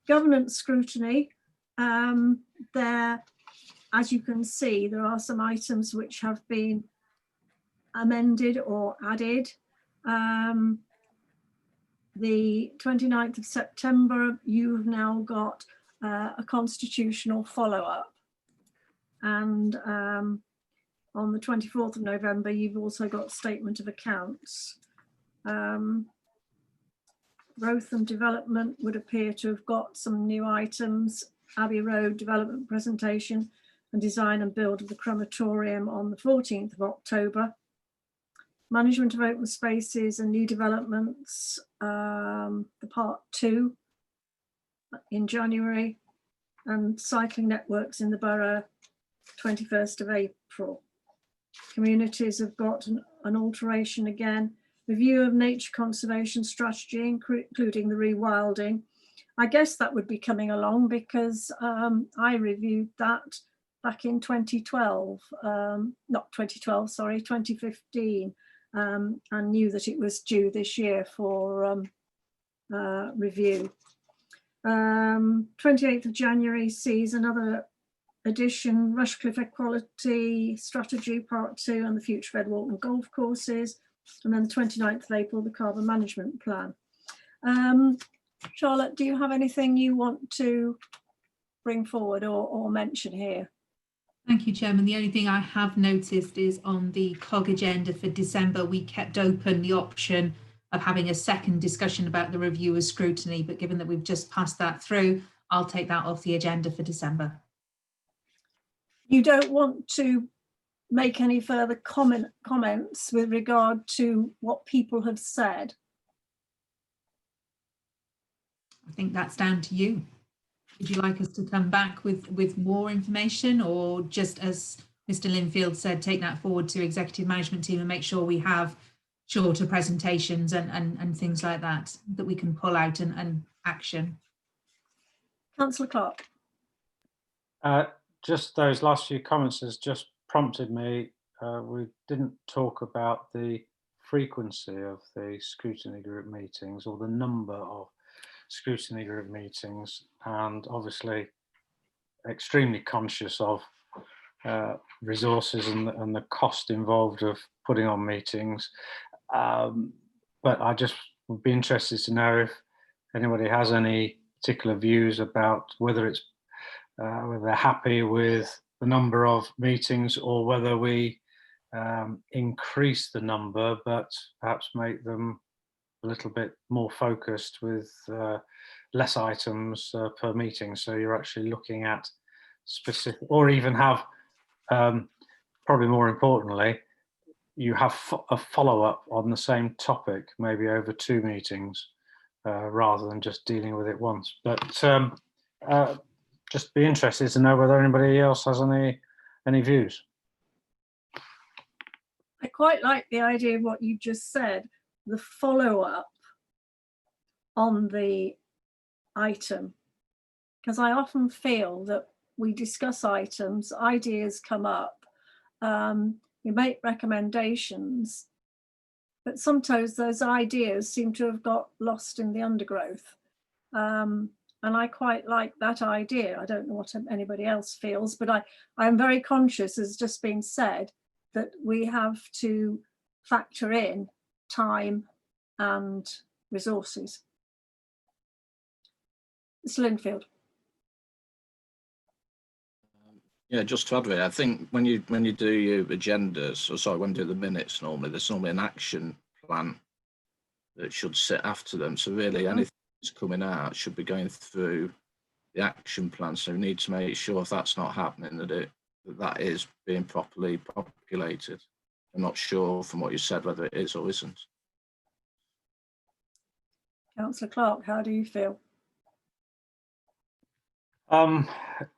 Governance scrutiny, there, as you can see, there are some items which have been amended or added. The 29th of September, you've now got a constitutional follow-up. And on the 24th of November, you've also got statement of accounts. Growth and development would appear to have got some new items. Abbey Road development presentation and design and build of the crematorium on the 14th of October. Management of open spaces and new developments, the part 2 in January, and cycling networks in the borough, 21st of April. Communities have got an alteration again. Review of nature conservation strategy, including the rewilding. I guess that would be coming along because I reviewed that back in 2012, not 2012, sorry, 2015, and knew that it was due this year for review. 28th of January sees another edition, Rushcliffe Equality Strategy Part 2 and the future of Ed Walton golf courses. And then the 29th of April, the carbon management plan. Charlotte, do you have anything you want to bring forward or mention here? Thank you, Chairman. The only thing I have noticed is on the COG agenda for December, we kept open the option of having a second discussion about the review of scrutiny, but given that we've just passed that through, I'll take that off the agenda for December. You don't want to make any further comments with regard to what people have said? I think that's down to you. Would you like us to come back with more information, or just as Mr. Linfield said, take that forward to executive management team and make sure we have shorter presentations and things like that we can pull out and action? Councillor Clark. Just those last few comments has just prompted me. We didn't talk about the frequency of the scrutiny group meetings or the number of scrutiny group meetings, and obviously extremely conscious of resources and the cost involved of putting on meetings. But I just would be interested to know if anybody has any particular views about whether it's whether they're happy with the number of meetings, or whether we increase the number but perhaps make them a little bit more focused with less items per meeting, so you're actually looking at specific, or even have probably more importantly, you have a follow-up on the same topic, maybe over 2 meetings, rather than just dealing with it once. But just be interested to know whether anybody else has any views. I quite like the idea of what you just said, the follow-up on the item, because I often feel that we discuss items, ideas come up, we make recommendations, but sometimes those ideas seem to have got lost in the undergrowth. And I quite like that idea. I don't know what anybody else feels, but I'm very conscious, as just been said, that we have to factor in time and resources. Mr. Linfield. Yeah, just to add to it, I think when you do your agendas, or sorry, when you do the minutes normally, there's normally an action plan that should sit after them. So really anything that's coming out should be going through the action plan. So we need to make sure if that's not happening, that is being properly populated. I'm not sure from what you said whether it is or isn't. Councillor Clark, how do you feel?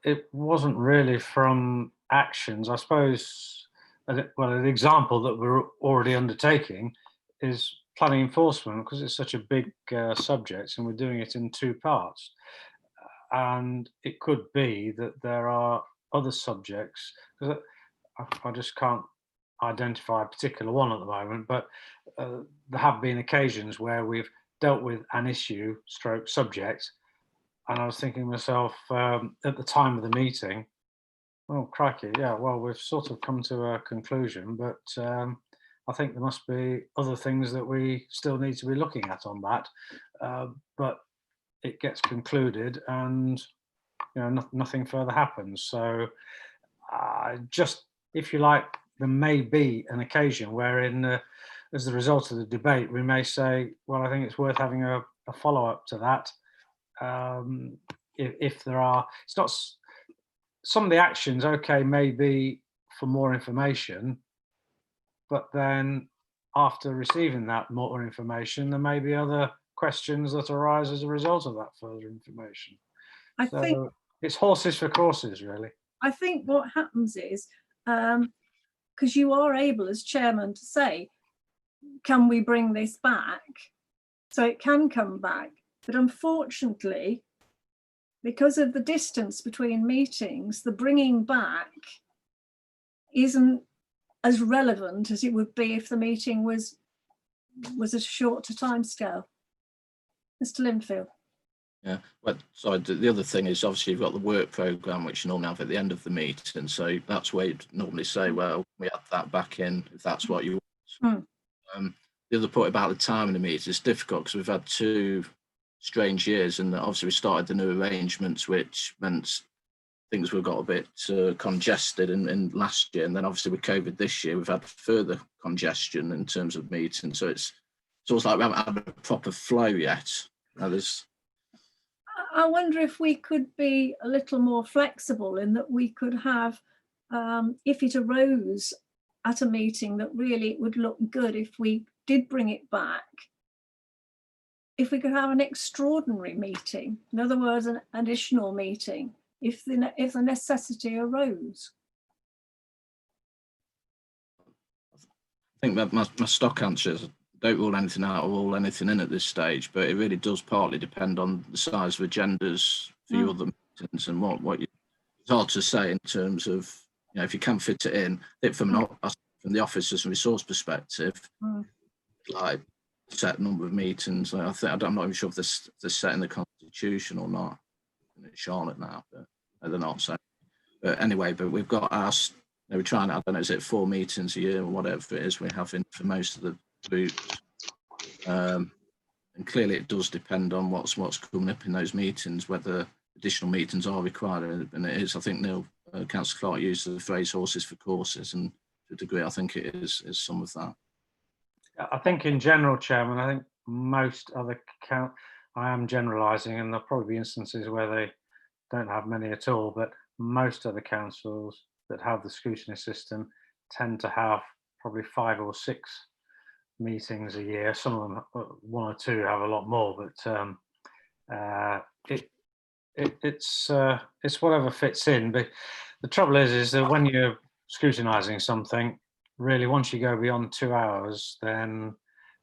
It wasn't really from actions, I suppose. Well, an example that we're already undertaking is planning enforcement, because it's such a big subject and we're doing it in 2 parts. And it could be that there are other subjects, because I just can't identify a particular one at the moment, but there have been occasions where we've dealt with an issue stroke subject. And I was thinking to myself at the time of the meeting, oh, crikey, yeah, well, we've sort of come to a conclusion, but I think there must be other things that we still need to be looking at on that. But it gets concluded and, you know, nothing further happens. So just, if you like, there may be an occasion wherein, as the result of the debate, we may say, well, I think it's worth having a follow-up to that. If there are, it's not some of the actions, okay, maybe for more information, but then after receiving that more information, there may be other questions that arise as a result of that further information. I think it's horses for courses, really. I think what happens is, because you are able as chairman to say, can we bring this back? So it can come back. But unfortunately, because of the distance between meetings, the bringing back isn't as relevant as it would be if the meeting was a shorter timescale. Mr. Linfield. Yeah, well, so the other thing is obviously you've got the work programme, which you normally have at the end of the meeting. So that's where you'd normally say, well, we add that back in if that's what you want. The other point about the time in the meeting is difficult because we've had 2 strange years, and obviously we started the new arrangements, which meant things were got a bit congested in last year, and then obviously with COVID this year we've had further congestion in terms of meetings. So it's almost like we haven't had a proper flow yet. I wonder if we could be a little more flexible in that we could have, if it arose at a meeting that really it would look good if we did bring it back, if we could have an extraordinary meeting, in other words, an additional meeting, if the necessity arose. I think that my stock answer is don't rule anything out or rule anything in at this stage, but it really does partly depend on the size of agendas for your other meetings and what you, it's hard to say in terms of, you know, if you can fit it in, from the officers and resource perspective, like set number of meetings. I'm not even sure if they're set in the constitution or not. It's Charlotte now, but they're not. So, but anyway, but we've got our, we're trying, I don't know, is it 4 meetings a year or whatever it is we have in for most of the groups. And clearly it does depend on what's coming up in those meetings, whether additional meetings are required. And it is, I think Neil, Councillor Clark used the phrase horses for courses, and to a degree I think it is some of that. I think in general, Chairman, I think most other I am generalising, and there'll probably be instances where they don't have many at all, but most other councils that have the scrutiny system tend to have probably 5 or 6 meetings a year. Some of them, 1 or 2, have a lot more, but it's whatever fits in. But the trouble is that when you're scrutinising something, really, once you go beyond 2 hours, then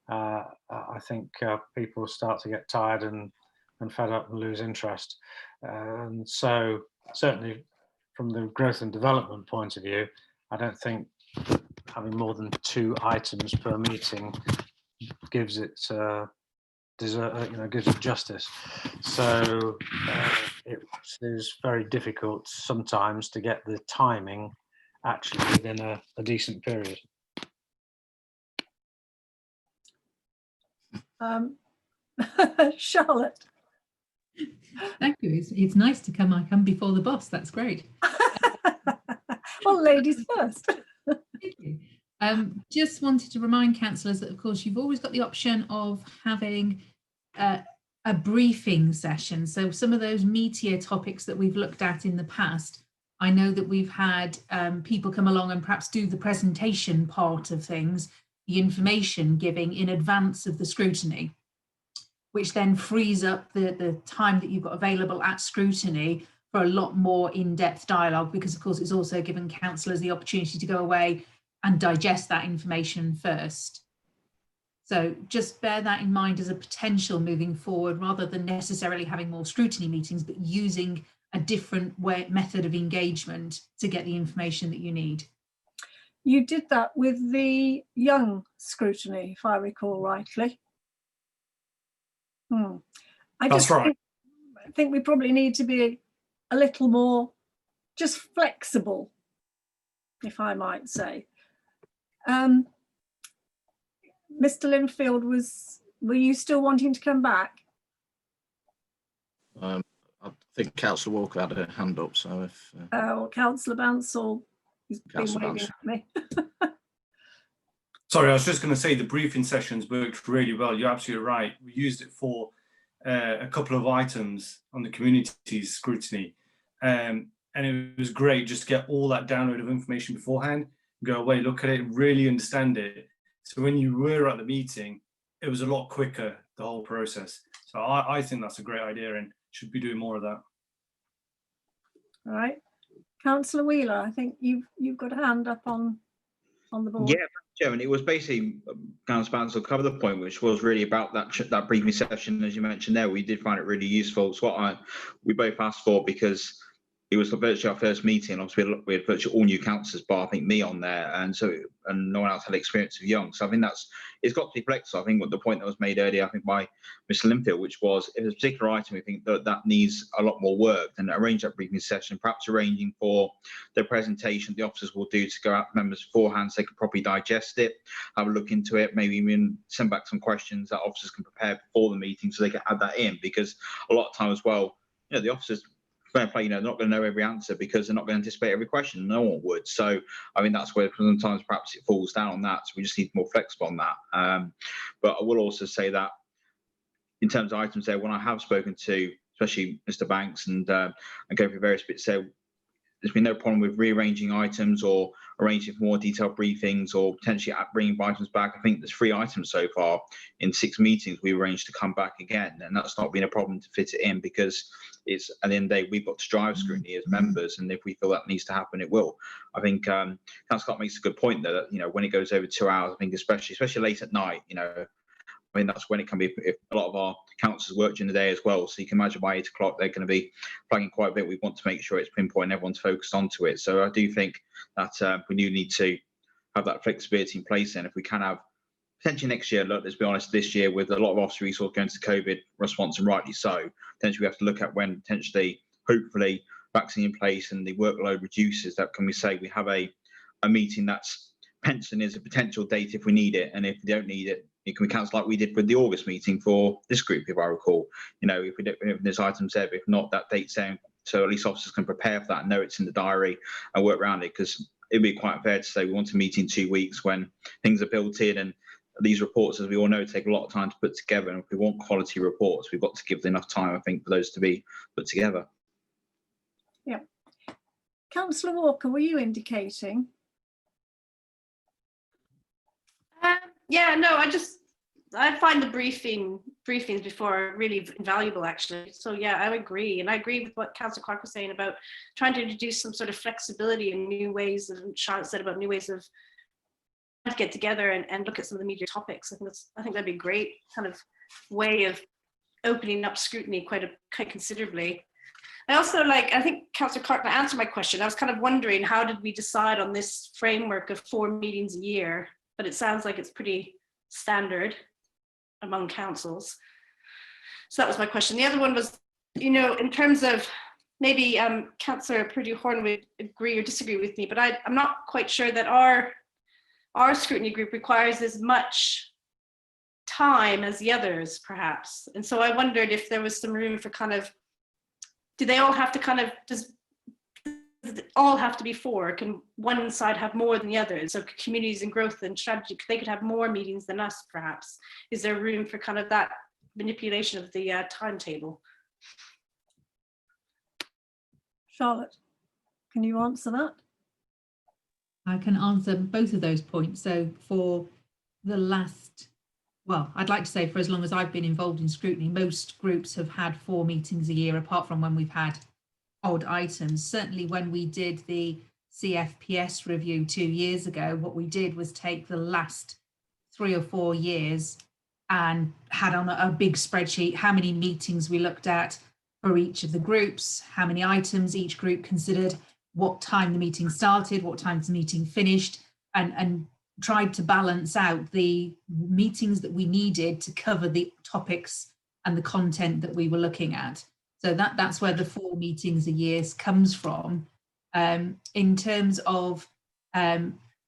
I think people start to get tired and fed up and lose interest. And so certainly from the growth and development point of view, I don't think having more than 2 items per meeting gives it gives it justice. So it is very difficult sometimes to get the timing actually within a decent period. Charlotte. Thank you. It's nice to come before the boss. That's great. Well, ladies first. Thank you. Just wanted to remind councillors that, of course, you've always got the option of having a briefing session. So some of those meatier topics that we've looked at in the past, I know that we've had people come along and perhaps do the presentation part of things, the information giving in advance of the scrutiny, which then frees up the time that you've got available at scrutiny for a lot more in-depth dialogue, because of course it's also given councillors the opportunity to go away and digest that information first. So just bear that in mind as a potential moving forward, rather than necessarily having more scrutiny meetings, but using a different method of engagement to get the information that you need. You did that with the young scrutiny, if I recall rightly. I That's just right. think we probably need to be a little more just flexible, if I might say. Mr. Linfield, were you still wanting to come back? I think Councillor Walker had a hand up, so if Councillor Bansal has been Councillor waving Bansal. at me. Sorry, I was just going to say the briefing sessions worked really well. You're absolutely right. We used it for a couple of items on the community's scrutiny. And it was great just to get all that download of information beforehand, go away, look at it, really understand it. So when you were at the meeting, it was a lot quicker, the whole process. So I think that's a great idea and should be doing more of that. All right. Councillor Wheeler, I think you've got a hand up on the board. Yeah, Chairman, it was basically Councillor Bansal covered the point, which was really about that briefing session, as you mentioned there. We did find it really useful. It's what we both asked for, because it was virtually our first meeting. Obviously, we had virtually all new councillors, bar I think me on there, and no one else had experience of young. So I think it's got to be flexible. I think what the point that was made earlier, I think by Mr. Linfield, which was if there's a particular item we think that needs a lot more work, then arrange that briefing session, perhaps arranging for the presentation the officers will do to go out to members beforehand so they can properly digest it, have a look into it, maybe even send back some questions that officers can prepare before the meeting so they can add that in, because a lot of time as well, the officers, fair play, they're not going to know every answer because they're not going to anticipate every question. No one would. So I mean, that's where sometimes perhaps it falls down on that. So we just need more flexible on that. But I will also say that in terms of items there, when I have spoken to, especially Mr. Banks and go through various bits there, there's been no problem with rearranging items or arranging for more detailed briefings or potentially bringing items back. I think there's 3 items so far in 6 meetings we arranged to come back again, and that's not been a problem to fit it in, because it's at the end of the day we've got to drive scrutiny as members, and if we feel that needs to happen, it will. I think Councillor Clark makes a good point though, that when it goes over 2 hours, I think especially late at night, I mean, that's when it can be, if a lot of our councillors work during the day as well. So you can imagine by 8 o'clock, they're going to be flagging quite a bit. We want to make sure it's pinpoint, everyone's focused onto it. So I do think that we do need to have that flexibility in place. And if we can have potentially next year, look, let's be honest, this year with a lot of officer resource going to COVID response, and rightly so, potentially we have to look at when potentially, hopefully, vaccine in place and the workload reduces, that can we say we have a meeting that's penciling as a potential date if we need it, and if we don't need it, it can be cancelled like we did with the August meeting for this group, if I recall. If we don't, if there's items there, but if not, that date's there, so at least officers can prepare for that and know it's in the diary and work around it, because it'd be quite fair to say we want to meet in 2 weeks when things are built in, and these reports, as we all know, take a lot of time to put together, and if we want quality reports, we've got to give enough time, I think, for those to be put together. Yeah. Councillor Walker, were you indicating? Yeah, no, I find the briefings before really invaluable, actually. So yeah, I agree. And I agree with what Councillor Clark was saying about trying to introduce some sort of flexibility and new ways, and Charlotte said about new ways of to get together and look at some of the media topics. I think that'd be a great kind of way of opening up scrutiny quite considerably. I think Councillor Clark answered my question. I was kind of wondering, how did we decide on this framework of 4 meetings a year? But it sounds like it's pretty standard among councils. So that was my question. The other one was, in terms of, maybe Councillor Purdue-Horn would agree or disagree with me, but I'm not quite sure that our scrutiny group requires as much time as the others, perhaps. And so I wondered if there was some room for do they all have to does all have to be 4? Can one side have more than the other? So communities and growth and strategy, they could have more meetings than us, perhaps. Is there room for kind of that manipulation of the timetable? Charlotte, can you answer that? I can answer both of those points. So for the last, well, I'd like to say for as long as I've been involved in scrutiny, most groups have had 4 meetings a year, apart from when we've had odd items. Certainly when we did the CFPS review 2 years ago, what we did was take the last 3 or 4 years and had on a big spreadsheet how many meetings we looked at for each of the groups, how many items each group considered, what time the meeting started, what time the meeting finished, and tried to balance out the meetings that we needed to cover the topics and the content that we were looking at. So that's where the 4 meetings a year comes from. In terms of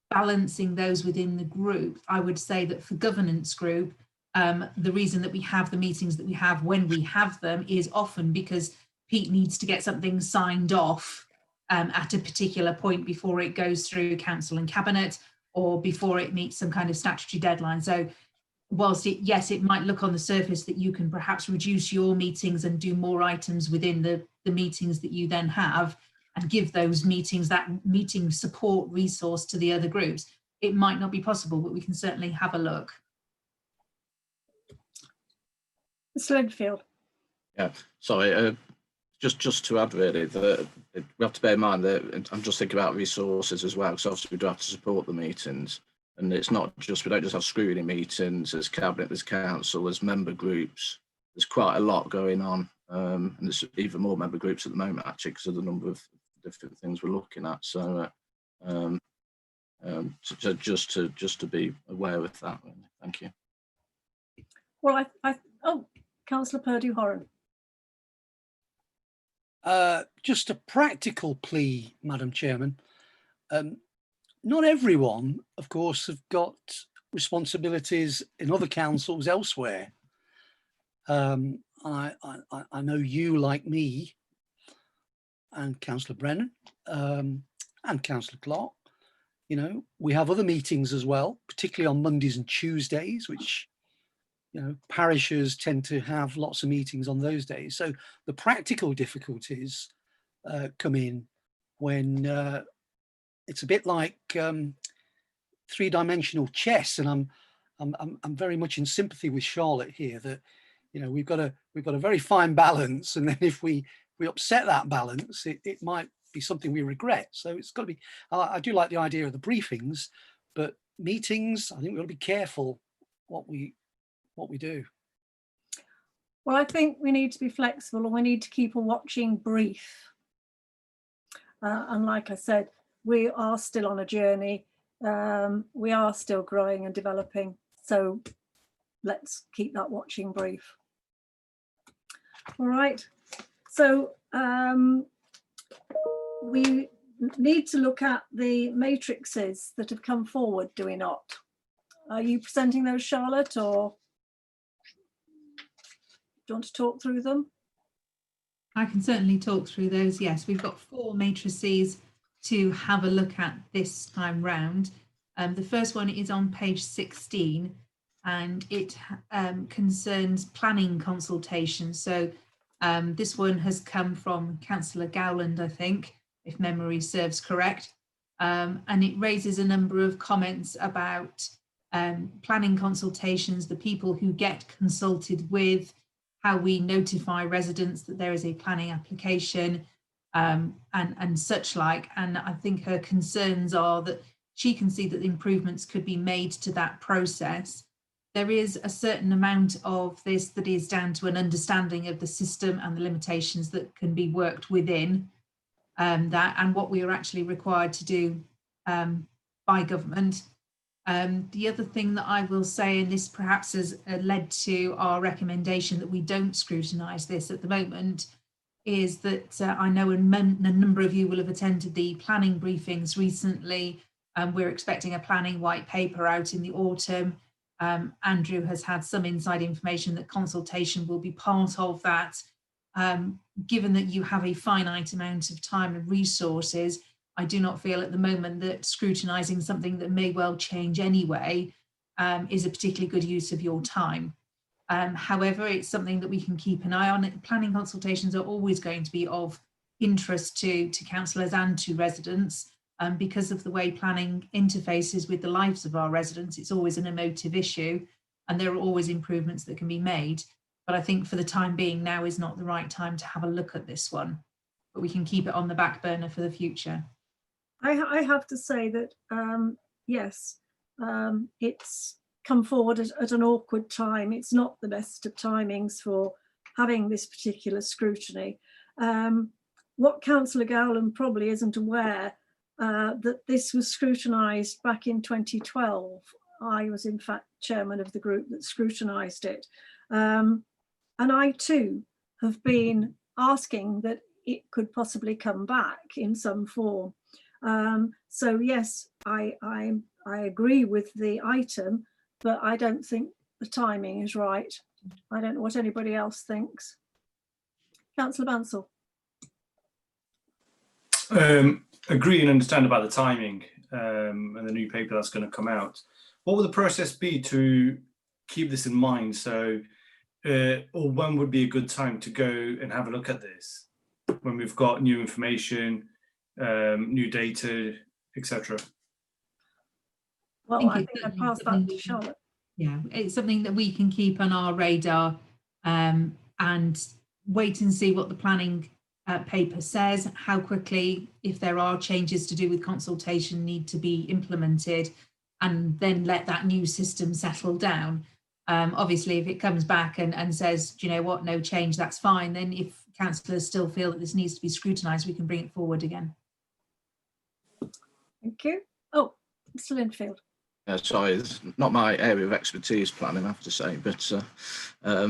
balancing those within the group, I would say that for governance group, the reason that we have the meetings that we have when we have them is often because Pete needs to get something signed off at a particular point before it goes through council and cabinet, or before it meets some kind of statutory deadline. So whilst yes, it might look on the surface that you can perhaps reduce your meetings and do more items within the meetings that you then have, and give those meetings that meeting support resource to the other groups, it might not be possible, but we can certainly have a look. Mr. Linfield. Yeah, sorry, just to add really, that we have to bear in mind that I'm just thinking about resources as well, because obviously we do have to support the meetings, and it's not just, we don't just have scrutiny meetings, there's cabinet, there's council, there's member groups, there's quite a lot going on, and there's even more member groups at the moment actually because of the number of different things we're looking at. So just to be aware of that really. Thank you. Well, oh, Councillor Purdue-Horan. Just a practical plea, Madam Chairman. Not everyone, of course, have got responsibilities in other councils elsewhere. I know you, like me, and Councillor Brennan, and Councillor Clark, you know, we have other meetings as well, particularly on Mondays and Tuesdays, which, you know, parishes tend to have lots of meetings on those days. So the practical difficulties come in when it's a bit like 3-dimensional chess, and I'm very much in sympathy with Charlotte here that, you know, we've got a very fine balance, and then if we upset that balance, it might be something we regret. So it's got to be. I do like the idea of the briefings, but meetings, I think we've got to be careful what we do. Well, I think we need to be flexible, and we need to keep a watching brief. And like I said, we are still on a journey. We are still growing and developing. So let's keep that watching brief. All right. So we need to look at the matrices that have come forward, do we not? Are you presenting those, Charlotte, or do you want to talk through them? I can certainly talk through those. Yes, we've got 4 matrices to have a look at this time round. The first one is on page 16, and it concerns planning consultation. So this one has come from Councillor Gowland, I think, if memory serves correct, and it raises a number of comments about planning consultations, the people who get consulted with, how we notify residents that there is a planning application, and such like. And I think her concerns are that she can see that improvements could be made to that process. There is a certain amount of this that is down to an understanding of the system and the limitations that can be worked within that, and what we are actually required to do by government. The other thing that I will say, and this perhaps has led to our recommendation that we don't scrutinise this at the moment, is that I know a number of you will have attended the planning briefings recently. We're expecting a planning white paper out in the autumn. Andrew has had some inside information that consultation will be part of that. given that you have a finite amount of time and resources, I do not feel at the moment that scrutinising something that may well change anyway is a particularly good use of your time. However, it's something that we can keep an eye on. Planning consultations are always going to be of interest to councillors and to residents because of the way planning interfaces with the lives of our residents. It's always an emotive issue and there are always improvements that can be made. But I think for the time being, now is not the right time to have a look at this one, but we can keep it on the back burner for the future. I have to say that, yes, it's come forward at an awkward time. It's not the best of timings for having this particular scrutiny. What Councillor Gowland probably isn't aware that this was scrutinised back in 2012. I was in fact chairman of the group that scrutinised it. And I too have been asking that it could possibly come back in some form. So yes, I agree with the item, but I don't think the timing is right. I don't know what anybody else thinks. Councillor Bansal. Agree and understand about the timing and the new paper that's going to come out. What will the process be to keep this in mind? So, or when would be a good time to go and have a look at this? When we've got new information, new data, etc. Well, I think I'd pass that to Charlotte. Yeah, it's something that we can keep on our radar and wait and see what the planning paper says, how quickly, if there are changes to do with consultation, need to be implemented, and then let that new system settle down. Obviously, if it comes back and says, do you know what, no change, that's fine. Then if councillors still feel that this needs to be scrutinised, we can bring it forward again. Thank you. Oh, Mr. Linfield. Yeah, sorry, it's not my area of expertise, planning, I have to say, but I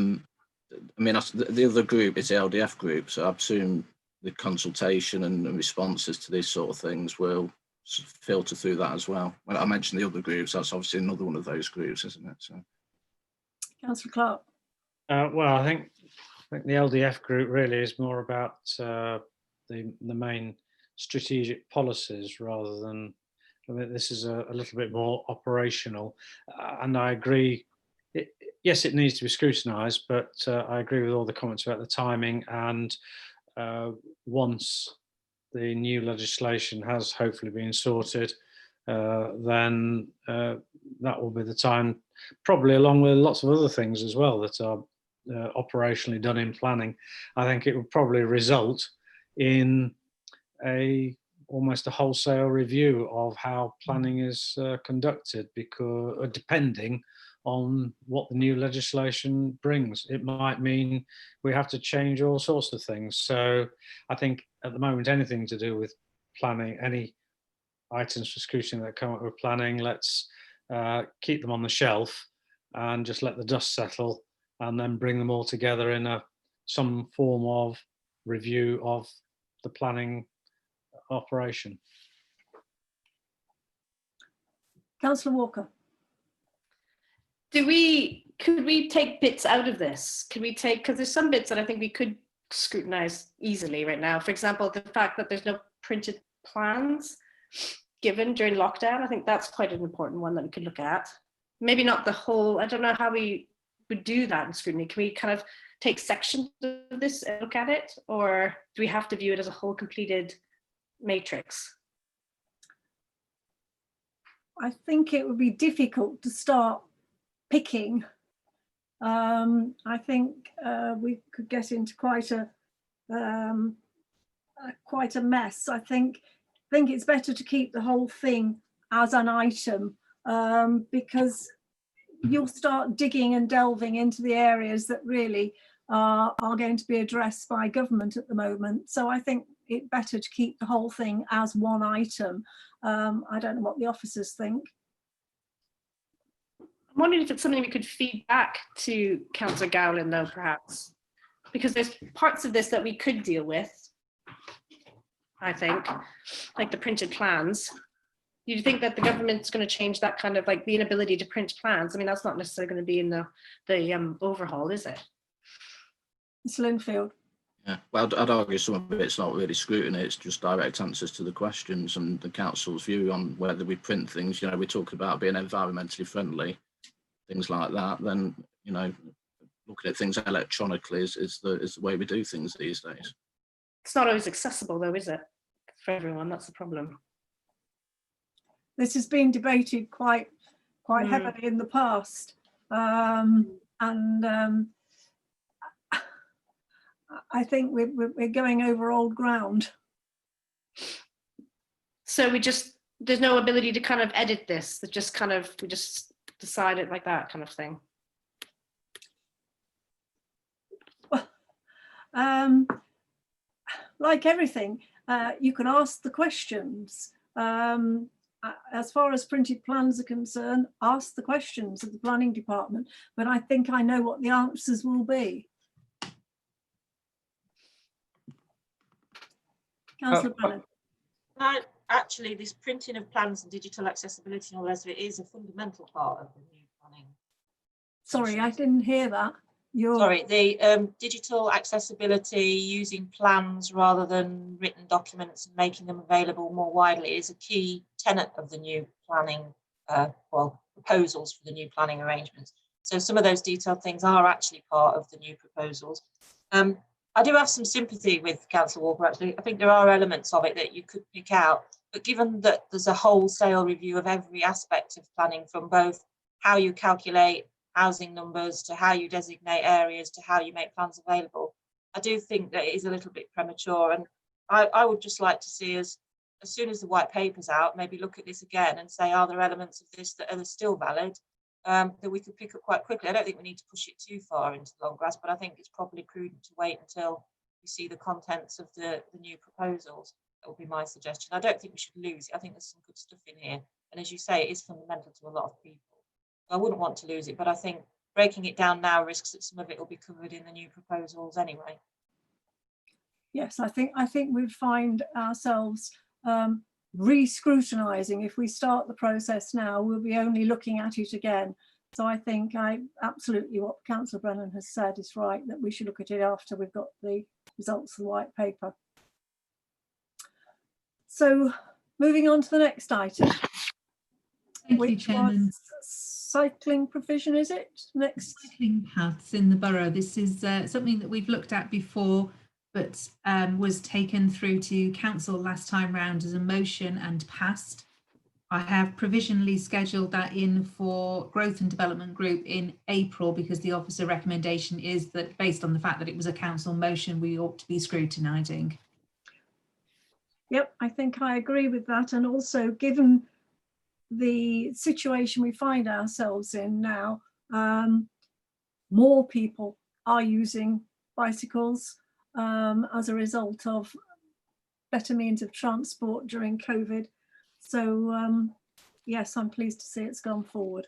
mean, the other group is the LDF group, so I presume the consultation and responses to these sort of things will filter through that as well. When I mentioned the other groups, that's obviously another one of those groups, isn't it? So, Councillor Clark. Well, I think the LDF group really is more about the main strategic policies rather than, I mean, this is a little bit more operational. And I agree, yes, it needs to be scrutinised, but I agree with all the comments about the timing. And once the new legislation has hopefully been sorted, then that will be the time, probably along with lots of other things as well that are operationally done in planning. I think it would probably result in almost a wholesale review of how planning is conducted, because depending on what the new legislation brings, it might mean we have to change all sorts of things. So I think at the moment, anything to do with planning, any items for scrutiny that come up with planning, let's keep them on the shelf and just let the dust settle, and then bring them all together in some form of review of the planning operation. Councillor Walker. Could we take bits out of this? Could we take, because there's some bits that I think we could scrutinise easily right now. For example, the fact that there's no printed plans given during lockdown. I think that's quite an important one that we could look at. Maybe not the whole, I don't know how we would do that in scrutiny. Can we kind of take sections of this and look at it? Or do we have to view it as a whole completed matrix? I think it would be difficult to start picking. I think we could get into quite a mess. I think it's better to keep the whole thing as an item, because you'll start digging and delving into the areas that really are going to be addressed by government at the moment. So I think it's better to keep the whole thing as one item. I don't know what the officers think. I'm wondering if it's something we could feed back to Councillor Gowland though, perhaps, because there's parts of this that we could deal with, I think, like the printed plans. Do you think that the government's going to change that kind of, like, the inability to print plans? I mean, that's not necessarily going to be in the overhaul, is it? Mr. Linfield. Yeah, well, I'd argue some of it's not really scrutiny, it's just direct answers to the questions and the council's view on whether we print things. You know, we talk about being environmentally friendly, things like that, then, you know, looking at things electronically is the way we do things these days. It's not always accessible though, is it? For everyone, that's the problem. This has been debated quite heavily in the past. I think we're going over old ground. So there's no ability to kind of edit this. That just kind of, we just decide it like that kind of thing. Like everything, you can ask the questions. As far as printed plans are concerned, ask the questions of the planning department, but I think I know what the answers will be. Councillor Brennan. Actually, this printing of plans and digital accessibility and all the rest of it is a fundamental part of the new planning. Sorry, I didn't hear that. Sorry, the digital accessibility, using plans rather than written documents and making them available more widely is a key tenet of the new planning, proposals for the new planning arrangements. So some of those detailed things are actually part of the new proposals. I do have some sympathy with Councillor Walker, actually. I think there are elements of it that you could pick out, but given that there's a wholesale review of every aspect of planning, from both how you calculate housing numbers to how you designate areas to how you make plans available, I do think that it is a little bit premature. And I would just like to see us, as soon as the white paper's out, maybe look at this again and say, are there elements of this that are still valid, that we could pick up quite quickly. I don't think we need to push it too far into the long grass, but I think it's probably prudent to wait until we see the contents of the new proposals. That would be my suggestion. I don't think we should lose it. I think there's some good stuff in here. And as you say, it is fundamental to a lot of people. I wouldn't want to lose it, but I think breaking it down now risks that some of it will be covered in the new proposals anyway. Yes, I think we'd find ourselves re-scrutinising. If we start the process now, we'll be only looking at it again. So I think absolutely what Councillor Brennan has said is right, that we should look at it after we've got the results of the white paper. So moving on to the next item. Thank you, Chairman. Cycling provision, is it? Next. Cycling paths in the borough. This is something that we've looked at before, but was taken through to council last time round as a motion and passed. I have provisionally scheduled that in for Growth and Development Group in April, because the officer recommendation is that, based on the fact that it was a council motion, we ought to be scrutinising. Yep, I think I agree with that. And also, given the situation we find ourselves in now, more people are using bicycles as a result of better means of transport during COVID. So yes, I'm pleased to see it's gone forward.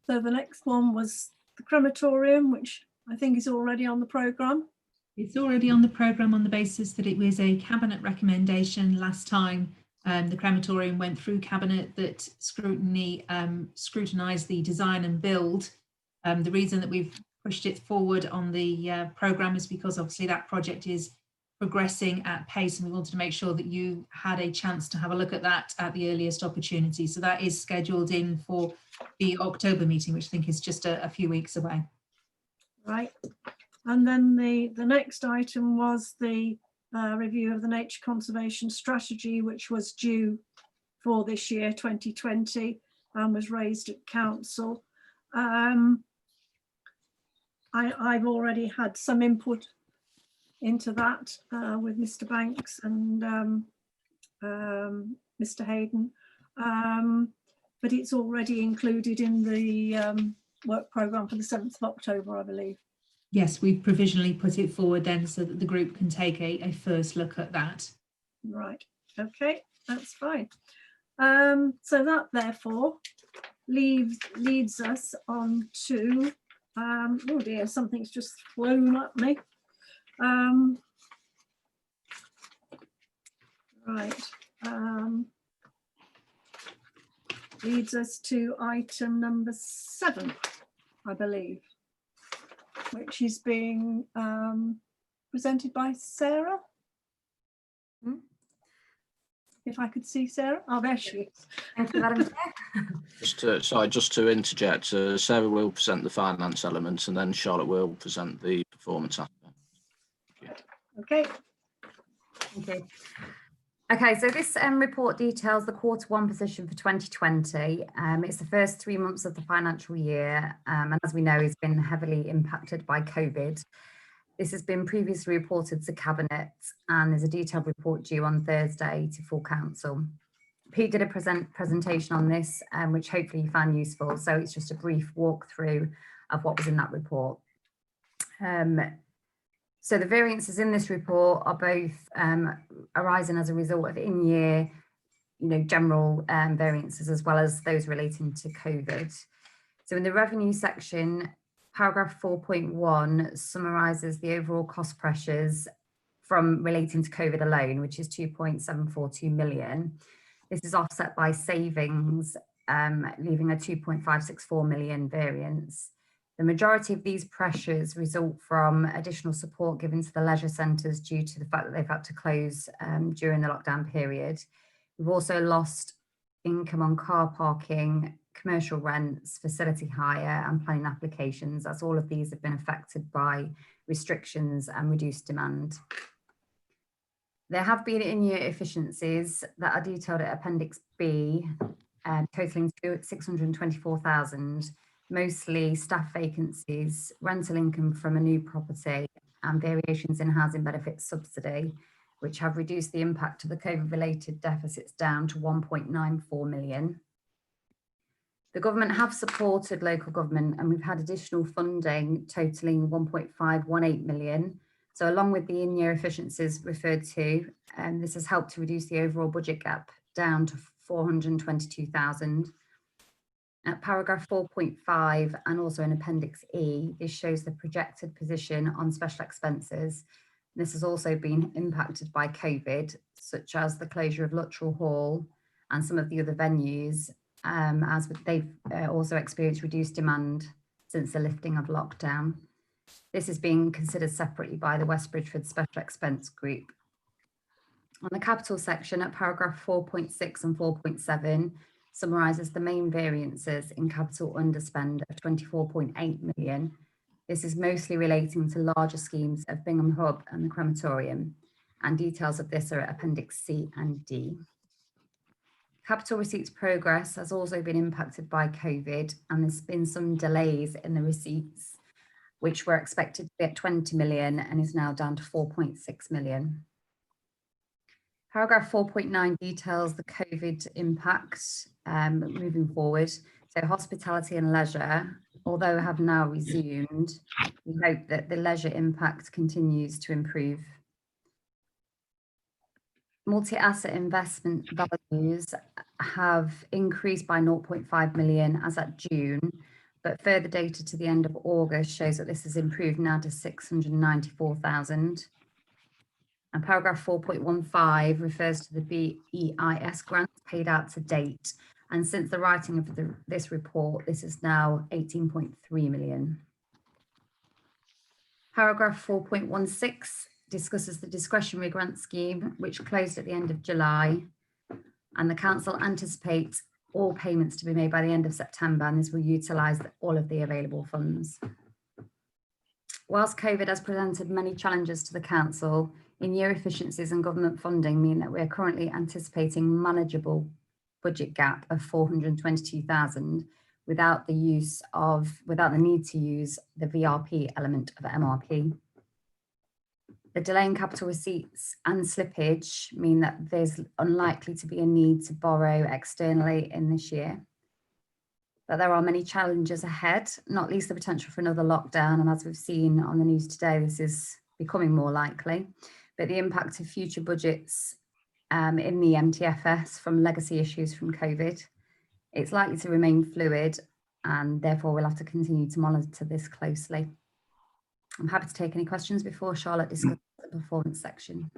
So the next one was the crematorium, which I think is already on the programme. It's already on the programme on the basis that it was a cabinet recommendation last time. The crematorium went through cabinet, that scrutinised the design and build. The reason that we've pushed it forward on the programme is because obviously that project is progressing at pace, and we wanted to make sure that you had a chance to have a look at that at the earliest opportunity. So that is scheduled in for the October meeting, which I think is just a few weeks away. Right. And then the next item was the review of the nature conservation strategy, which was due for this year 2020 and was raised at council. I've already had some input into that with Mr. Banks and Mr. Hayden, but it's already included in the work programme for the 7th of October, I believe. Yes, we've provisionally put it forward then so that the group can take a first look at that. Right, okay, that's fine. So that therefore leads us on to, oh dear, something's just flown at me. Leads us to item number 7, I believe, which is being presented by Sarah. If I could see Sarah. Oh, there she is. Thank you, Madam Chair. Just to interject, Sarah will present the finance elements and then Charlotte will present the performance aspect. Okay. Thank you. Okay, so this report details the Q1 position for 2020. It's the first 3 months of the financial year, and as we know, it's been heavily impacted by COVID. This has been previously reported to Cabinet, and there's a detailed report due on Thursday to full council. Pete did a presentation on this, which hopefully you found useful. So it's just a brief walkthrough of what was in that report. So the variances in this report are both arising as a result of in-year, general variances, as well as those relating to COVID. So in the revenue section, paragraph 4.1 summarises the overall cost pressures from relating to COVID alone, which is 2.742 million. This is offset by savings, leaving a 2.564 million variance. The majority of these pressures result from additional support given to the leisure centres due to the fact that they've had to close during the lockdown period. We've also lost income on car parking, commercial rents, facility hire and planning applications, as all of these have been affected by restrictions and reduced demand. There have been in-year efficiencies that are detailed at Appendix B, totaling 624,000, mostly staff vacancies, rental income from a new property and variations in housing benefits subsidy, which have reduced the impact of the COVID-related deficits down to 1.94 million. The government have supported local government and we've had additional funding totaling 1.518 million. So along with the in-year efficiencies referred to, this has helped to reduce the overall budget gap down to 422,000. At paragraph 4.5 and also in Appendix E, this shows the projected position on special expenses. This has also been impacted by COVID, such as the closure of Luttrell Hall and some of the other venues, as they've also experienced reduced demand since the lifting of lockdown. This is being considered separately by the West Bridgford Special Expense Group. On the capital section at paragraph 4.6 and 4.7 summarises the main variances in capital underspend of 24.8 million. This is mostly relating to larger schemes of Bingham Hub and the crematorium, and details of this are at Appendix C and D. Capital receipts progress has also been impacted by COVID, and there's been some delays in the receipts, which were expected to be at 20 million and is now down to 4.6 million. Paragraph 4.9 details the COVID impact moving forward. So hospitality and leisure, although have now resumed, we hope that the leisure impact continues to improve. Multi-asset investment values have increased by 0.5 million as at June, but further data to the end of August shows that this has improved now to 694,000. And paragraph 4.15 refers to the BEIS grants paid out to date. And since the writing of this report, this is now 18.3 million. Paragraph 4.16 discusses the discretionary grant scheme, which closed at the end of July. And the council anticipates all payments to be made by the end of September, and this will utilise all of the available funds. Whilst COVID has presented many challenges to the council, in-year efficiencies and government funding mean that we're currently anticipating manageable budget gap of 422,000 without the need to use the VRP element of MRP. The delay in capital receipts and slippage mean that there's unlikely to be a need to borrow externally in this year. But there are many challenges ahead, not least the potential for another lockdown. And as we've seen on the news today, this is becoming more likely. But the impact of future budgets in the MTFS from legacy issues from COVID, it's likely to remain fluid, and therefore we'll have to continue to monitor this closely. I'm happy to take any questions before Charlotte discusses the performance section.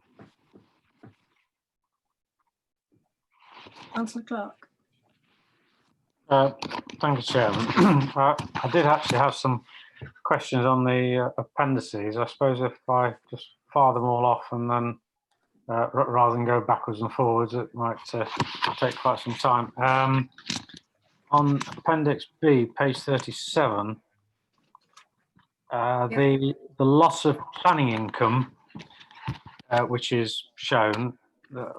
Councillor Clark. Thank you, Chairman. I did actually have some questions on the appendices. I suppose if I just fire them all off and then rather than go backwards and forwards, it might take quite some time. On Appendix B, page 37, the loss of planning income, which is shown,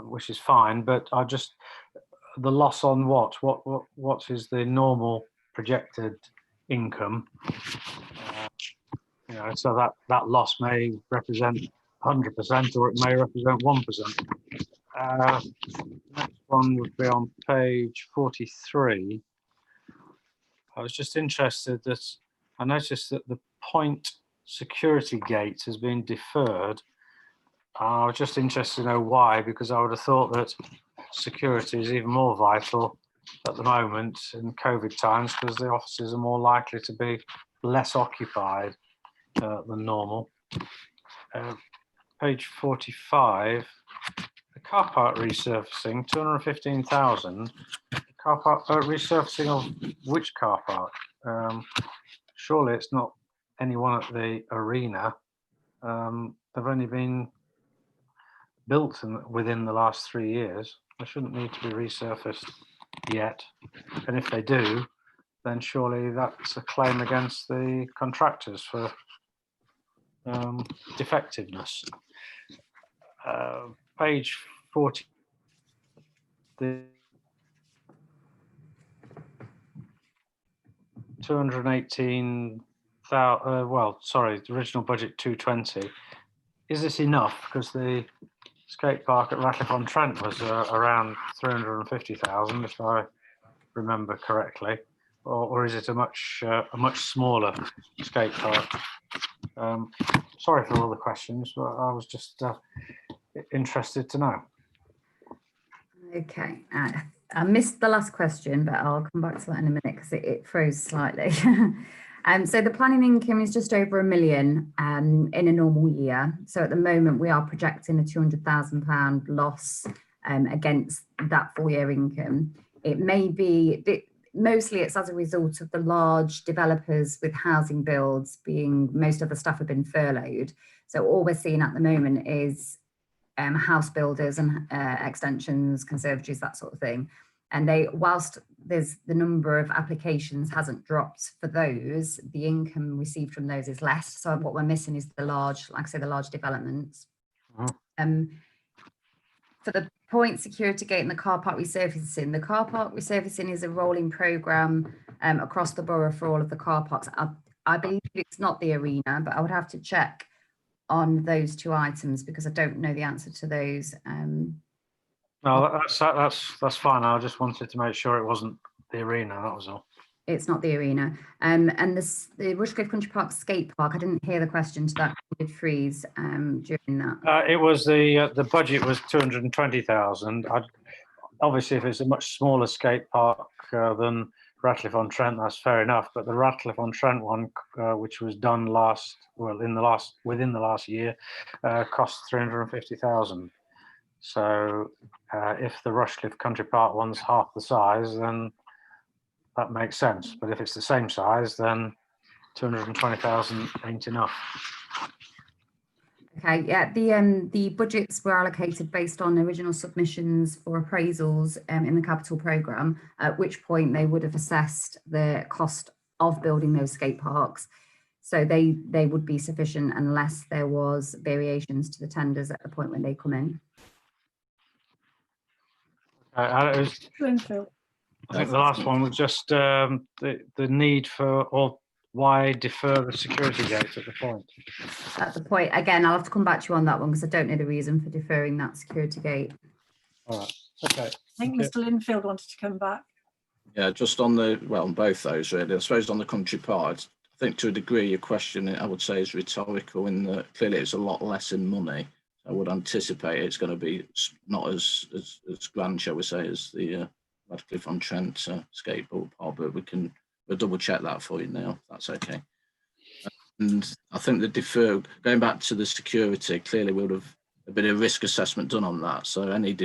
which is fine, but the loss on what is the normal projected income? So that loss may represent 100% or it may represent 1%. Next one would be on page 43. I was just interested that I noticed that the point security gate has been deferred. I was just interested to know why, because I would have thought that security is even more vital at the moment in COVID times, because the offices are more likely to be less occupied than normal. Page 45, the car park resurfacing, 215,000. Car park resurfacing of which car park? Surely it's not anyone at the arena. They've only been built within the last 3 years. They shouldn't need to be resurfaced yet. And if they do, then surely that's a claim against the contractors for defectiveness. Page 40. The 218,000, well, sorry, the original budget 220. Is this enough? Because the skate park at Ratcliffe-on-Trent was around 350,000, if I remember correctly, or is it a much smaller skate park? Sorry for all the questions, but I was just interested to know. Okay, I missed the last question, but I'll come back to that in a minute because it froze slightly. So the planning income is just over £1 million in a normal year. So at the moment we are projecting a £200,000 loss against that full-year income. It may be, mostly it's as a result of the large developers with housing builds being, most of the staff have been furloughed. So all we're seeing at the moment is house builders and extensions, conservatories, that sort of thing. And whilst there's the number of applications hasn't dropped for those, the income received from those is less. So what we're missing is the large, like I say, the large developments. For the point security gate and the car park resurfacing is a rolling programme across the borough for all of the car parks. I believe it's not the arena, but I would have to check on those two items because I don't know the answer to those. No, that's fine. I just wanted to make sure it wasn't the arena, that was all. It's not the arena. And the Rushcliffe Country Park skate park, I didn't hear the question to that. Did freeze during that? It was the budget was 220,000. Obviously, if it's a much smaller skate park than Ratcliffe-on-Trent, that's fair enough. But the Ratcliffe-on-Trent one, which was done within the last year, cost 350,000. So if the Rushcliffe Country Park one's half the size, then that makes sense. But if it's the same size, then 220,000 ain't enough. Okay, yeah, the budgets were allocated based on original submissions for appraisals in the capital programme, at which point they would have assessed the cost of building those skate parks. So they would be sufficient unless there was variations to the tenders at the point when they come in. Uh, I think the last one was just the need for, or why defer the security gate at the point? At the point, again, I'll have to come back to you on that one because I don't know the reason for deferring that security gate. All right, okay. I think Mr. Linfield wanted to come back. Yeah, just on on both those really. I suppose on the country part, I think to a degree your question, I would say, is rhetorical in that clearly it's a lot less in money. I would anticipate it's going to be not as grand, shall we say, as the Ratcliffe-on-Trent skateboard park, but we'll double check that for you now, if that's okay. And I think the going back to the security, clearly we would have a bit of risk assessment done on that. So any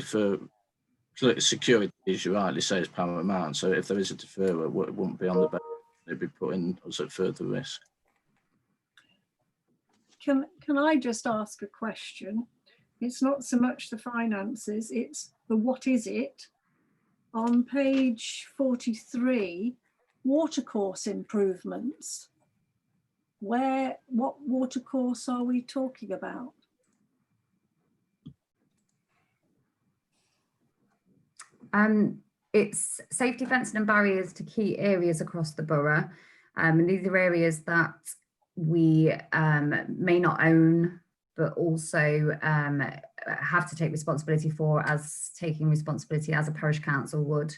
security, as you rightly say, is paramount. So if there is a deferral, it wouldn't be on the back, it'd be putting us at further risk. can I just ask a question? It's not so much the finances, it's the what is it? On page 43, watercourse improvements. What watercourse are we talking about? It's safety fencing and barriers to key areas across the borough. And these are areas that we may not own, but also have to take responsibility for, as taking responsibility as a parish council would.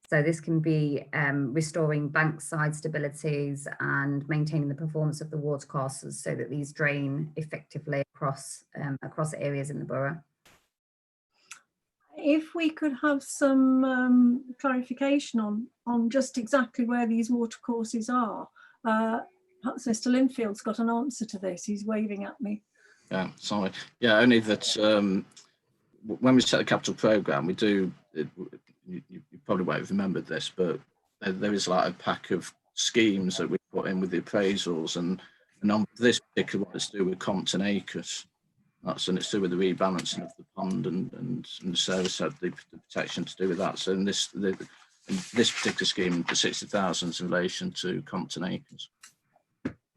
So this can be restoring bankside stabilities and maintaining the performance of the watercourses so that these drain effectively across areas in the borough. If we could have some clarification on just exactly where these watercourses are. Perhaps Mr. Linfield's got an answer to this. He's waving at me. Yeah, sorry. Yeah, only that when we set the capital programme, we do, you probably won't have remembered this, but there is like a pack of schemes that we put in with the appraisals, and on this particular one, it's to do with Compton Acres. And it's to do with the rebalancing of the pond and the service had the protection to do with that. So in this particular scheme, the 60,000 is in relation to Compton Acres.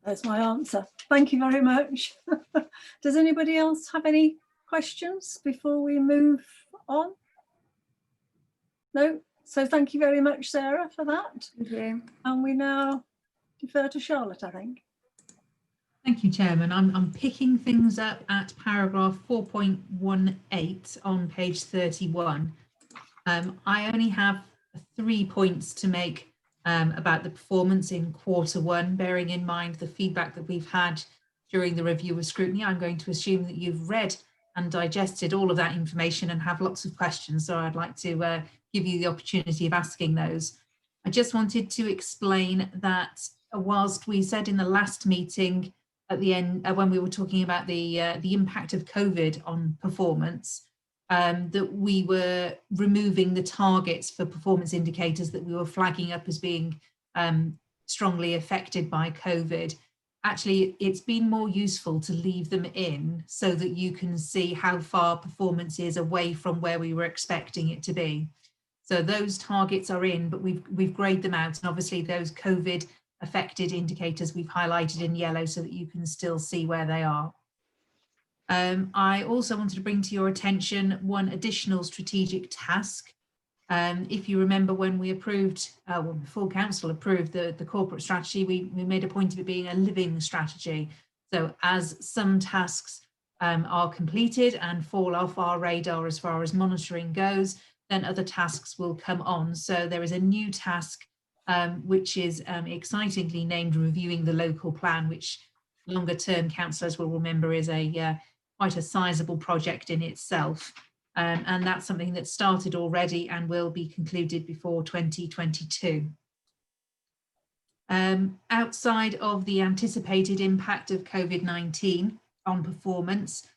That's my answer. Thank you very much. Does anybody else have any questions before we move on? No? So thank you very much, Sarah, for that. Thank you. And we now defer to Charlotte, I think. Thank you, Chairman. I'm picking things up at paragraph 4.18 on page 31. I only have 3 points to make about the performance in Q1, bearing in mind the feedback that we've had during the review of scrutiny. I'm going to assume that you've read and digested all of that information and have lots of questions. So I'd like to give you the opportunity of asking those. I just wanted to explain that whilst we said in the last meeting at the end, when we were talking about the impact of COVID on performance, that we were removing the targets for performance indicators that we were flagging up as being strongly affected by COVID. Actually, it's been more useful to leave them in so that you can see how far performance is away from where we were expecting it to be. So those targets are in, but we've grayed them out, and obviously those COVID affected indicators we've highlighted in yellow so that you can still see where they are. I also wanted to bring to your attention one additional strategic task. If you remember, when we approved, when the full council approved the corporate strategy, we made a point of it being a living strategy. So as some tasks are completed and fall off our radar as far as monitoring goes, then other tasks will come on. So there is a new task which is excitingly named reviewing the local plan, which longer term councillors will remember is a quite a sizable project in itself. And that's something that started already and will be concluded before 2022. Outside of the anticipated impact of COVID-19 on performance,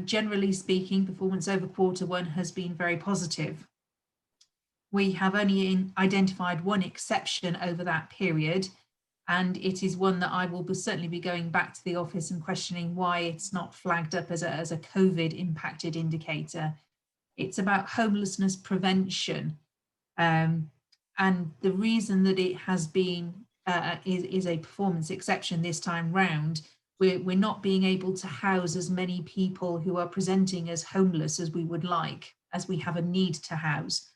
generally speaking, performance over Q1 has been very positive. We have only identified one exception over that period, and it is one that I will certainly be going back to the office and questioning why it's not flagged up as a COVID impacted indicator. It's about homelessness prevention. And the reason that it has been is a performance exception this time round, we're not being able to house as many people who are presenting as homeless as we would like, as we have a need to house.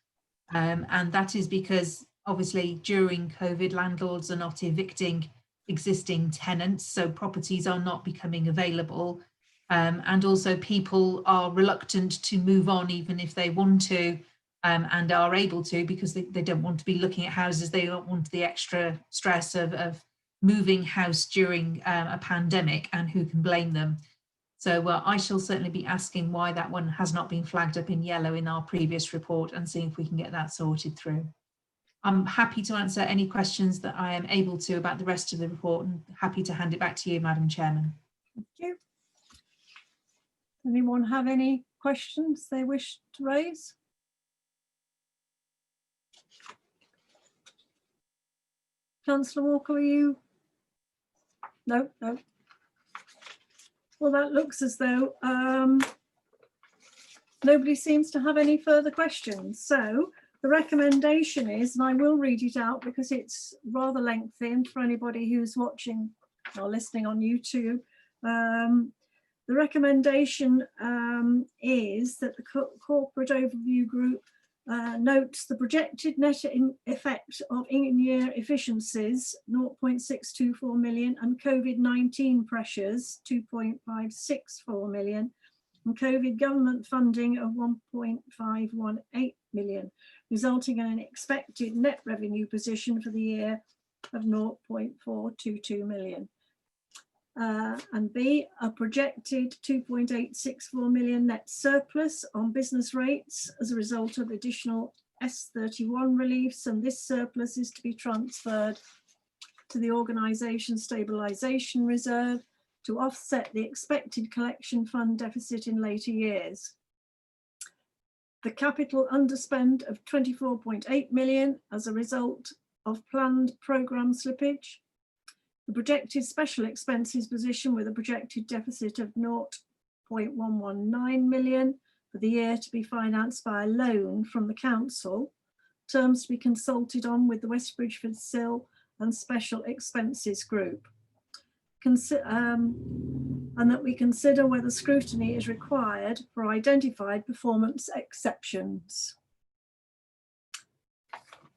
And that is because obviously during COVID, landlords are not evicting existing tenants, so properties are not becoming available. And also people are reluctant to move on even if they want to and are able to, because they don't want to be looking at houses. They don't want the extra stress of moving house during a pandemic, and who can blame them? So I shall certainly be asking why that one has not been flagged up in yellow in our previous report and see if we can get that sorted through. I'm happy to answer any questions that I am able to about the rest of the report, and happy to hand it back to you, Madam Chairman. Thank you. Anyone have any questions they wish to raise? Councillor Walker, are you? No, no. Well, that looks as though nobody seems to have any further questions. So the recommendation is, and I will read it out because it's rather lengthy, and for anybody who's watching or listening on YouTube, the recommendation is that the corporate overview group notes the projected net effect of in-year efficiencies 0.624 million and COVID-19 pressures 2.564 million and COVID government funding of 1.518 million, resulting in an expected net revenue position for the year of 0.422 million. And B, a projected 2.864 million net surplus on business rates as a result of additional S31 reliefs, and this surplus is to be transferred to the Organisation Stabilisation Reserve to offset the expected collection fund deficit in later years. The capital underspend of 24.8 million as a result of planned programme slippage. The projected special expenses position with a projected deficit of 0.119 million for the year to be financed by a loan from the council, terms to be consulted on with the West Bridgford SIL and Special Expenses Group. And that we consider whether scrutiny is required for identified performance exceptions.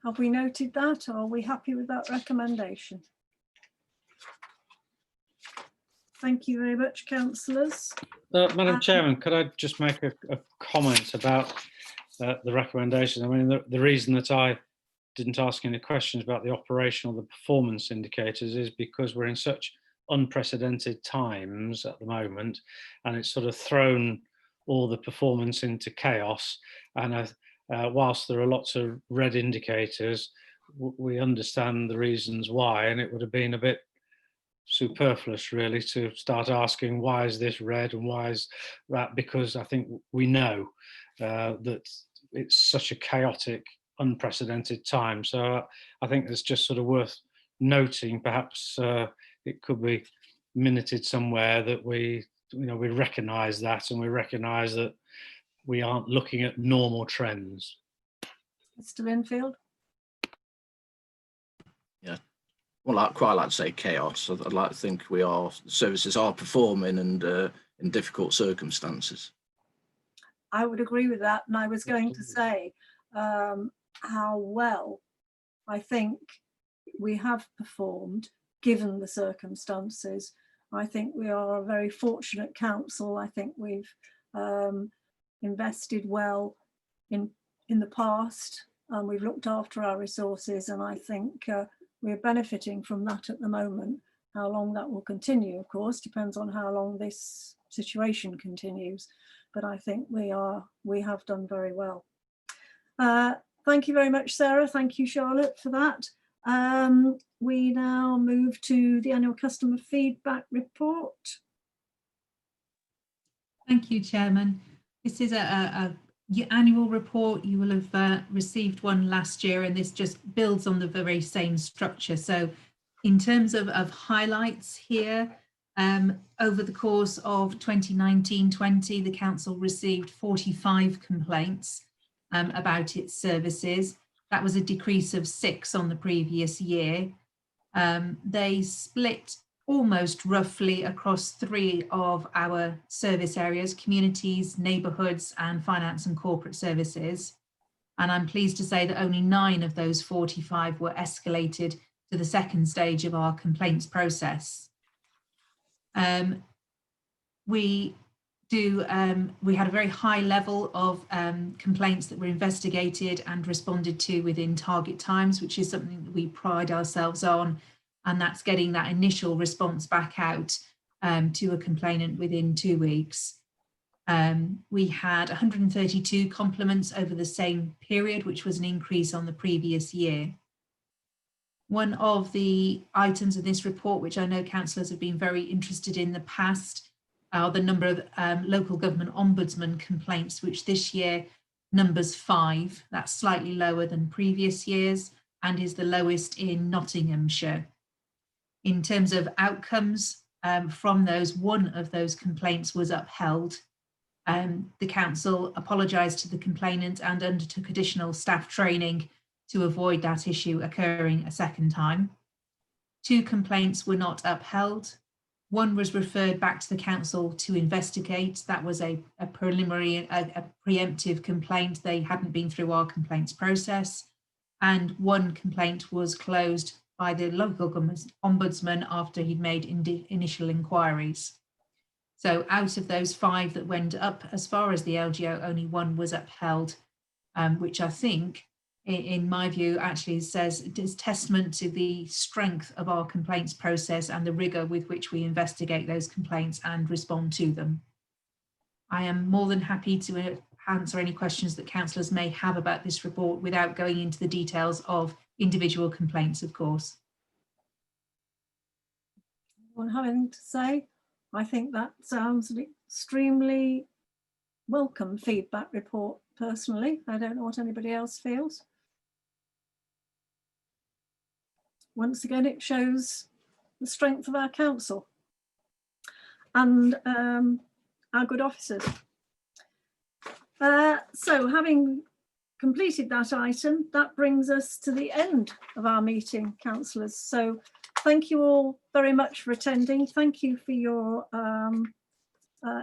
Have we noted that, or are we happy with that recommendation? Thank you very much, councillors. Madam Chairman, could I just make a comment about the recommendation? I mean, the reason that I didn't ask any questions about the operational, the performance indicators is because we're in such unprecedented times at the moment, and it's sort of thrown all the performance into chaos. And whilst there are lots of red indicators, we understand the reasons why, and it would have been a bit superfluous really to start asking why is this red and why is that, because I think we know that it's such a chaotic, unprecedented time. So I think it's just sort of worth noting, perhaps it could be minuted somewhere, that we recognise that, and we recognise that we aren't looking at normal trends. Mr. Linfield. Yeah, well, I'd quite like to say chaos. I'd like to think services are performing and in difficult circumstances. I would agree with that, and I was going to say how well I think we have performed given the circumstances. I think we are a very fortunate council. I think we've invested well in the past, and we've looked after our resources, and I think we're benefiting from that at the moment. How long that will continue, of course, depends on how long this situation continues, but I think we have done very well. Thank you very much, Sarah. Thank you, Charlotte, for that. We now move to the annual customer feedback report. Thank you, Chairman. This is a annual report. You will have received one last year, and this just builds on the very same structure. So in terms of highlights here, over the course of 2019-20, the council received 45 complaints about its services. That was a decrease of 6 on the previous year. They split almost roughly across 3 of our service areas: communities, neighbourhoods, and finance and corporate services. And I'm pleased to say that only 9 of those 45 were escalated to the second stage of our complaints process. We had a very high level of complaints that were investigated and responded to within target times, which is something that we pride ourselves on, and that's getting that initial response back out to a complainant within 2 weeks. We had 132 compliments over the same period, which was an increase on the previous year. One of the items of this report, which I know councillors have been very interested in the past, are the number of local government ombudsman complaints, which this year numbers 5. That's slightly lower than previous years and is the lowest in Nottinghamshire. In terms of outcomes, From those, one of those complaints was upheld. The council apologised to the complainant and undertook additional staff training to avoid that issue occurring a second time. 2 complaints were not upheld. 1 was referred back to the council to investigate. That was a preliminary, a preemptive complaint. They hadn't been through our complaints process. And 1 complaint was closed by the local ombudsman after he'd made initial inquiries. So out of those 5 that went up, as far as the LGO, only 1 was upheld, which I think, in my view, actually says it is testament to the strength of our complaints process and the rigour with which we investigate those complaints and respond to them. I am more than happy to answer any questions that councillors may have about this report without going into the details of individual complaints, of course. Anyone have anything to say? I think that sounds an extremely welcome feedback report, personally. I don't know what anybody else feels. Once again, it shows the strength of our council and our good officers. So having completed that item, that brings us to the end of our meeting, councillors. So thank you all very much for attending. Thank you for your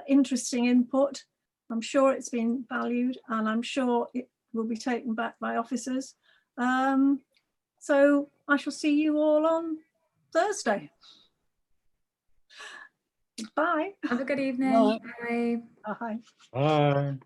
interesting input. I'm sure it's been valued and I'm sure it will be taken back by officers. So I shall see you all on Thursday. Bye. Have a good evening. Bye. Bye. Bye. Bye.